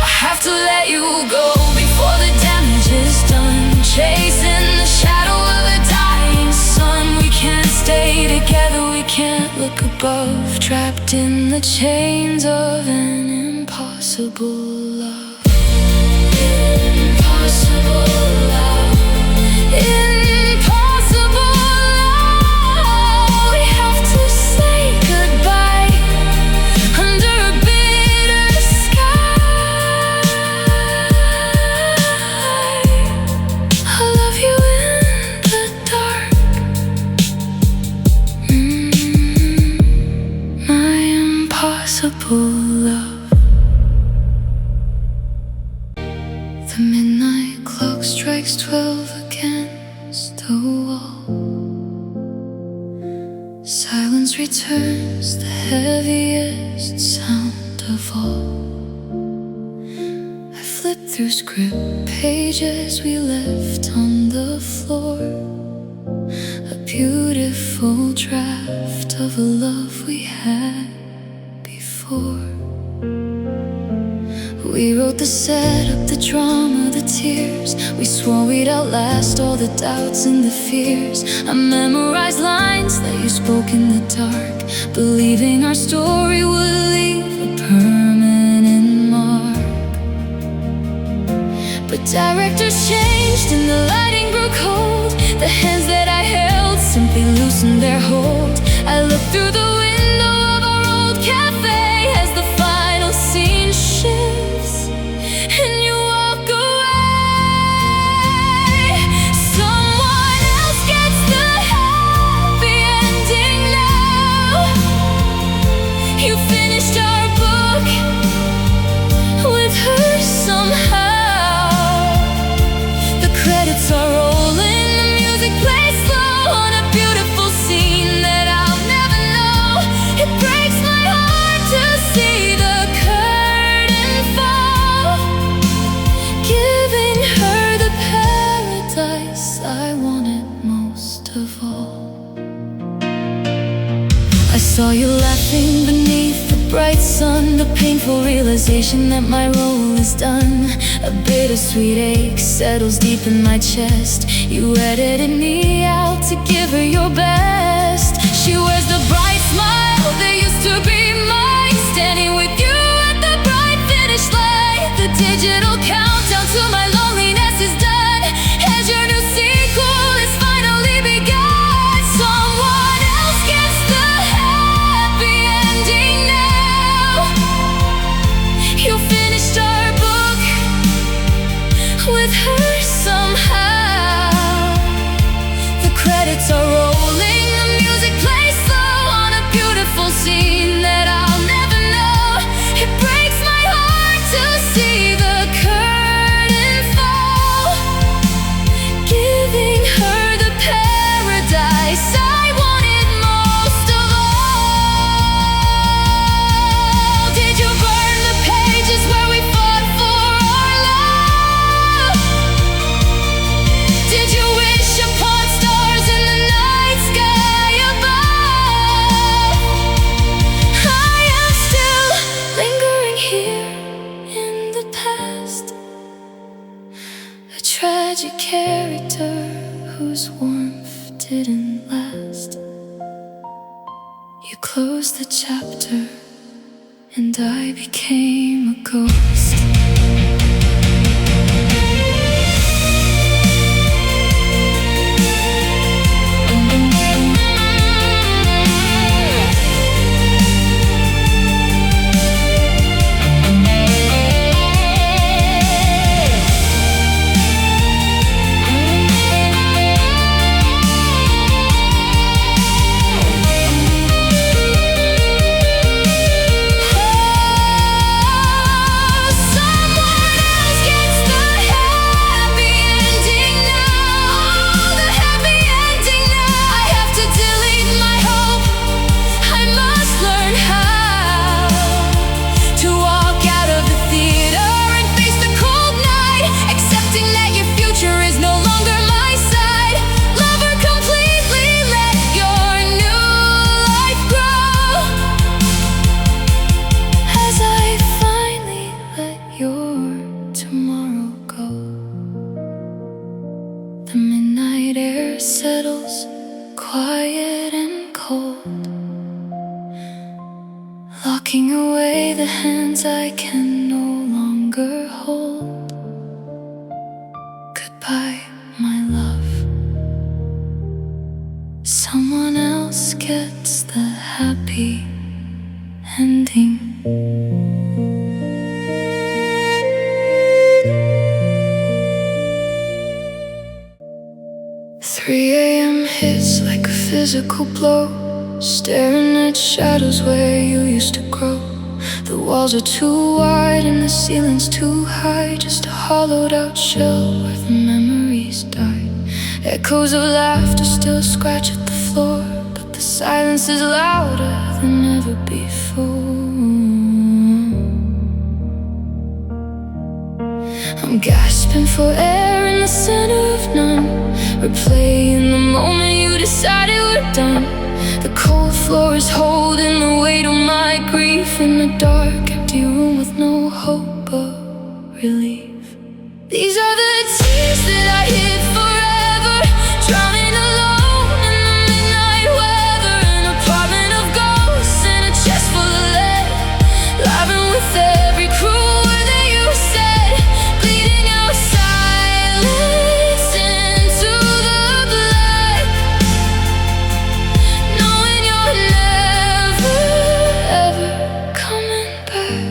I have to let you go before the damage is done, chasing the shadow of a dying sun. We can't stay together, we can't look above, trapped in the chains of an impossible love. Impossible love, impossible love. We have to say goodbye under a bitter sky. I love you in the dark, my impossible love. The midnight clock strikes 12 against the wall. Silence returns, the heaviest sound of all. I flip through script pages we left on the floor, a beautiful draft of a love we had before. We wrote the setup, the drama, the tears. We swore we'd outlast all the doubts and the fears. I memorized lines that you spoke in the dark, believing our story would leave a permanent mark. But directors changed and the lighting grew cold. The hands that I held simply loosened their hold. I looked through the window of our old cafe as the final scene shifts and you walk away. Someone else gets the happy ending now. You finished our book with her somehow. The credits are rolling, the music plays slow on a beautiful scene that I'll never know. It breaks my heart to see the curtain fall, giving her the paradise I wanted most of all. I saw you laughing beneath the bright sun, the painful realization that my role is done. A bittersweet ache settles deep in my chest. You edited me out to give her your best. She wears the bright smile that used to be mine, standing with you at the bright finish line. The digital countdown to my loneliness is done as your new sequel is finally begun. Someone else gets the happy ending now. You finished our book with her somehow. The credits are rolling, the music plays slow on a beautiful scene that I'll never know. It breaks my heart to see the curtain fall, giving her the paradise I wanted most of all. Did you burn the pages where we fought for our love? Did you wish upon stars in the night sky above? I am still lingering here in the past, a tragic character whose warmth didn't last. You closed the chapter and I became a ghost. The midnight air settles, quiet and cold, locking away the hands I can no longer hold. Goodbye, my love. Someone else gets the happy ending. 3 a.m. hits like a physical blow, staring at shadows where you used to grow. The walls are too wide and the ceiling's too high, just a hollowed out shell where the memories died. Echoes of laughter still scratch at the floor, but the silence is louder than ever before. I'm gasping for air in the center of none, replaying the moment you decided we're done. The cold floor is holding the weight of my grief in the dark, empty room with no hope of relief. These are the tears that I hid forever, drowning alone in the midnight weather. An apartment of ghosts and a chest full of lead, living with every cruel word that you said, bleeding out silence into the black, knowing you're never ever coming back.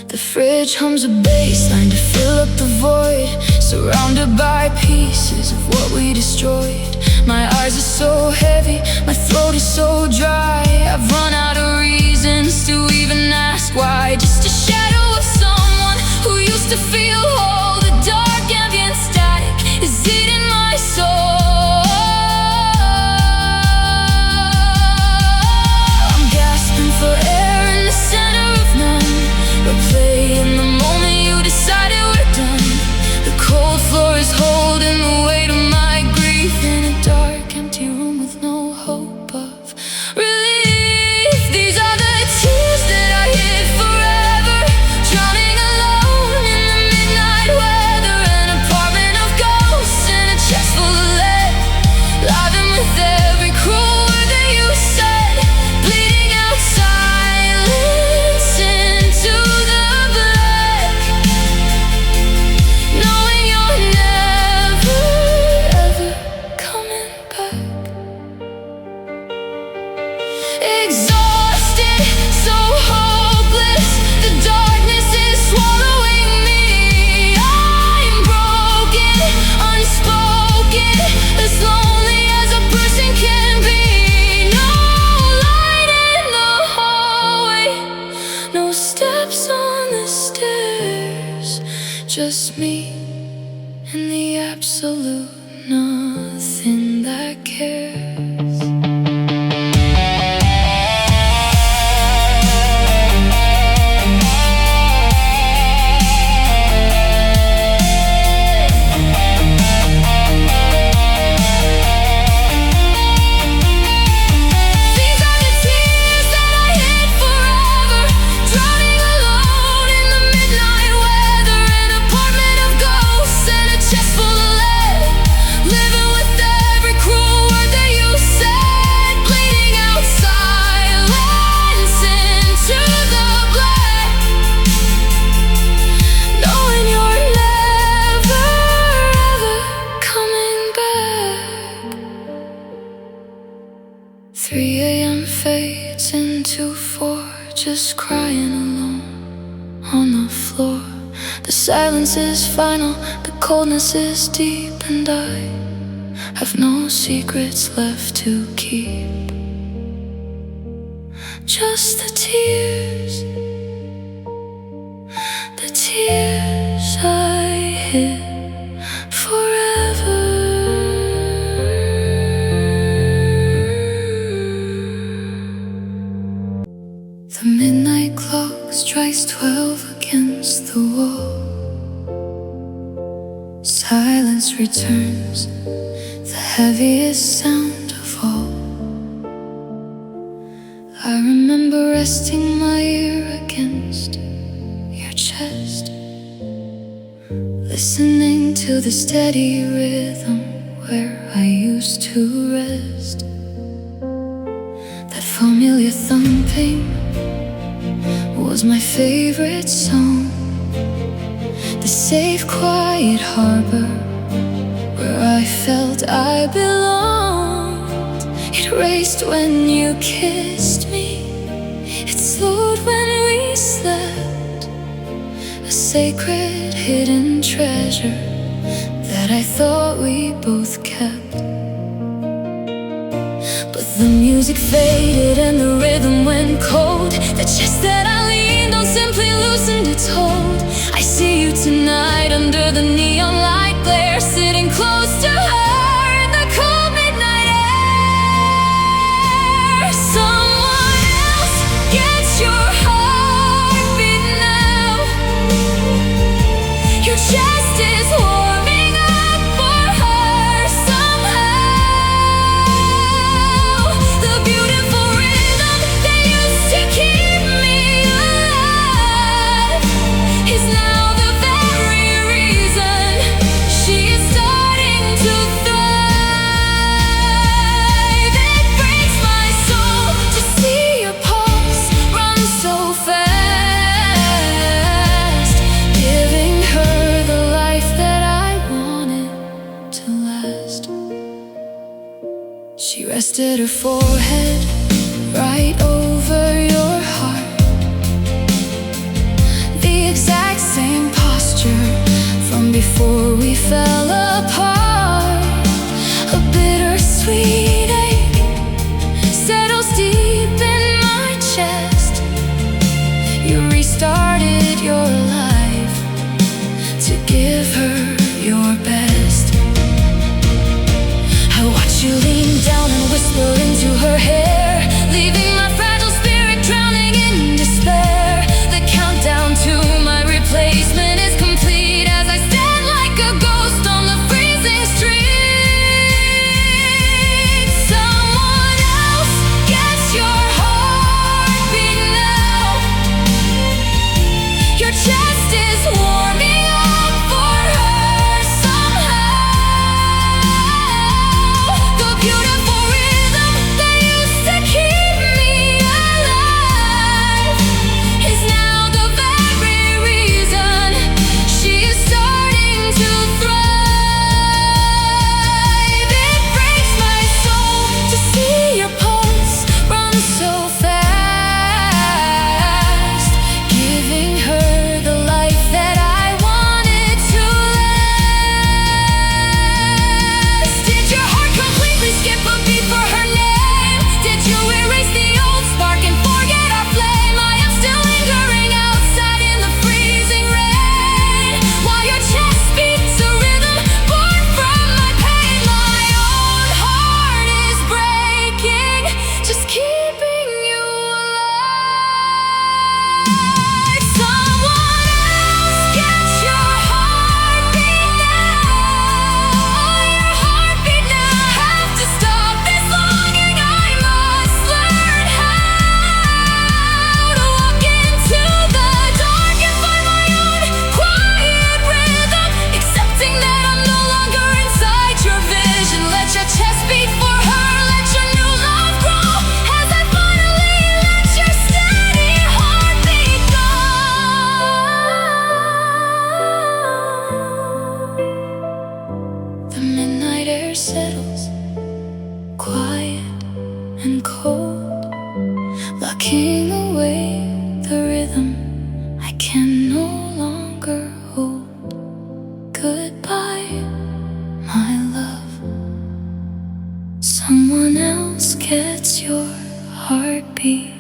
The fridge hums a bass line to fill up the void, surrounded by pieces of what we destroyed. My eyes are so heavy, my throat is so dry, I've run out of reasons to even ask why. Just a shadow of someone who used to feel whole. The dark ambient static is eating my soul. I'm gasping for air in the center of none, replaying the moment you decided we're done. The cold floor is holding the weight of my grief in a dark, empty room with no hope of relief. These are the tears that I hid forever, drowning alone in the midnight weather. An apartment of ghosts and a chest full of lead, living with every cruel word that you said, bleeding out silence into the black, knowing you're never ever coming back. Exhausted, so hopeless, the darkness is swallowing me. I'm broken, unspoken, as lonely as a person can be. No light in the hallway, no steps on the stairs, just me and the absolute nothing that cares. These are the tears that I hid forever, drowning alone in the midnight weather. An apartment of ghosts and a chest full of lead, living with every cruel word that you said, bleeding out silence into the black, knowing you're never ever coming back. 3 a.m. fades into 4, just crying alone on the floor. The silence is final, the coldness is deep, and I have no secrets left to keep. Just the tears I hid forever. The midnight clock strikes 12 against the wall. Silence returns, the heaviest sound of all. I remember resting my ear against your chest, listening to the steady rhythm where I used to rest. That familiar thumping was my favorite song, the safe, quiet harbor where I felt I belonged. It raced when you kissed me, it slowed when we slept, a sacred hidden treasure that I thought we both kept. But The music faded and the rhythm went cold. The chest that I leaned on simply loosened its hold. I see you tonight under the neon light glare, sitting close to her in the cold midnight air. Someone else gets your heartbeat now. Your chest is warming up for her somehow. The beautiful rhythm that used to keep me alive is now the very reason she is starting to thrive. It breaks my soul to see your pulse run so fast, giving her the life that I wanted to last. She rested her forehead right over your heart, the exact same posture from before we fell apart. A bittersweet ache settles deep in my chest. You restarted your life to give her your best. I watch you lean down and whisper into her hair, leaving my fragile spirit drowning in despair. The countdown to my replacement is complete as I stand like a ghost on the freezing street. Someone else gets your heartbeat now. Your chest is warming up for her somehow. The beautiful rhythm that used to keep me alive is now the very reason she is starting to thrive. It breaks my soul to see your pulse run so fast, giving her the life that I wanted to last. Did your heart completely skip a beat for her name? Did you erase the old spark and forget our flame? I am still lingering outside in the freezing rain, while your chest beats a rhythm born from my pain. My own heart is breaking, just keeping you alive. Someone else gets your heartbeat now. Your heartbeat now. Have to stop this longing. I must learn how to walk into the dark and find my own quiet rhythm, accepting that I'm no longer inside your vision. Let your chest beat for her, let your new love grow as I finally let your steady heartbeat go. The midnight air settles, quiet and cold, locking away the rhythm I can no longer hold. Goodbye, my love. Someone else gets your heartbeat.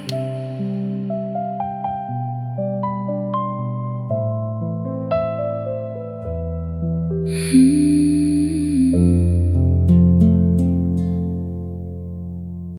Hmm.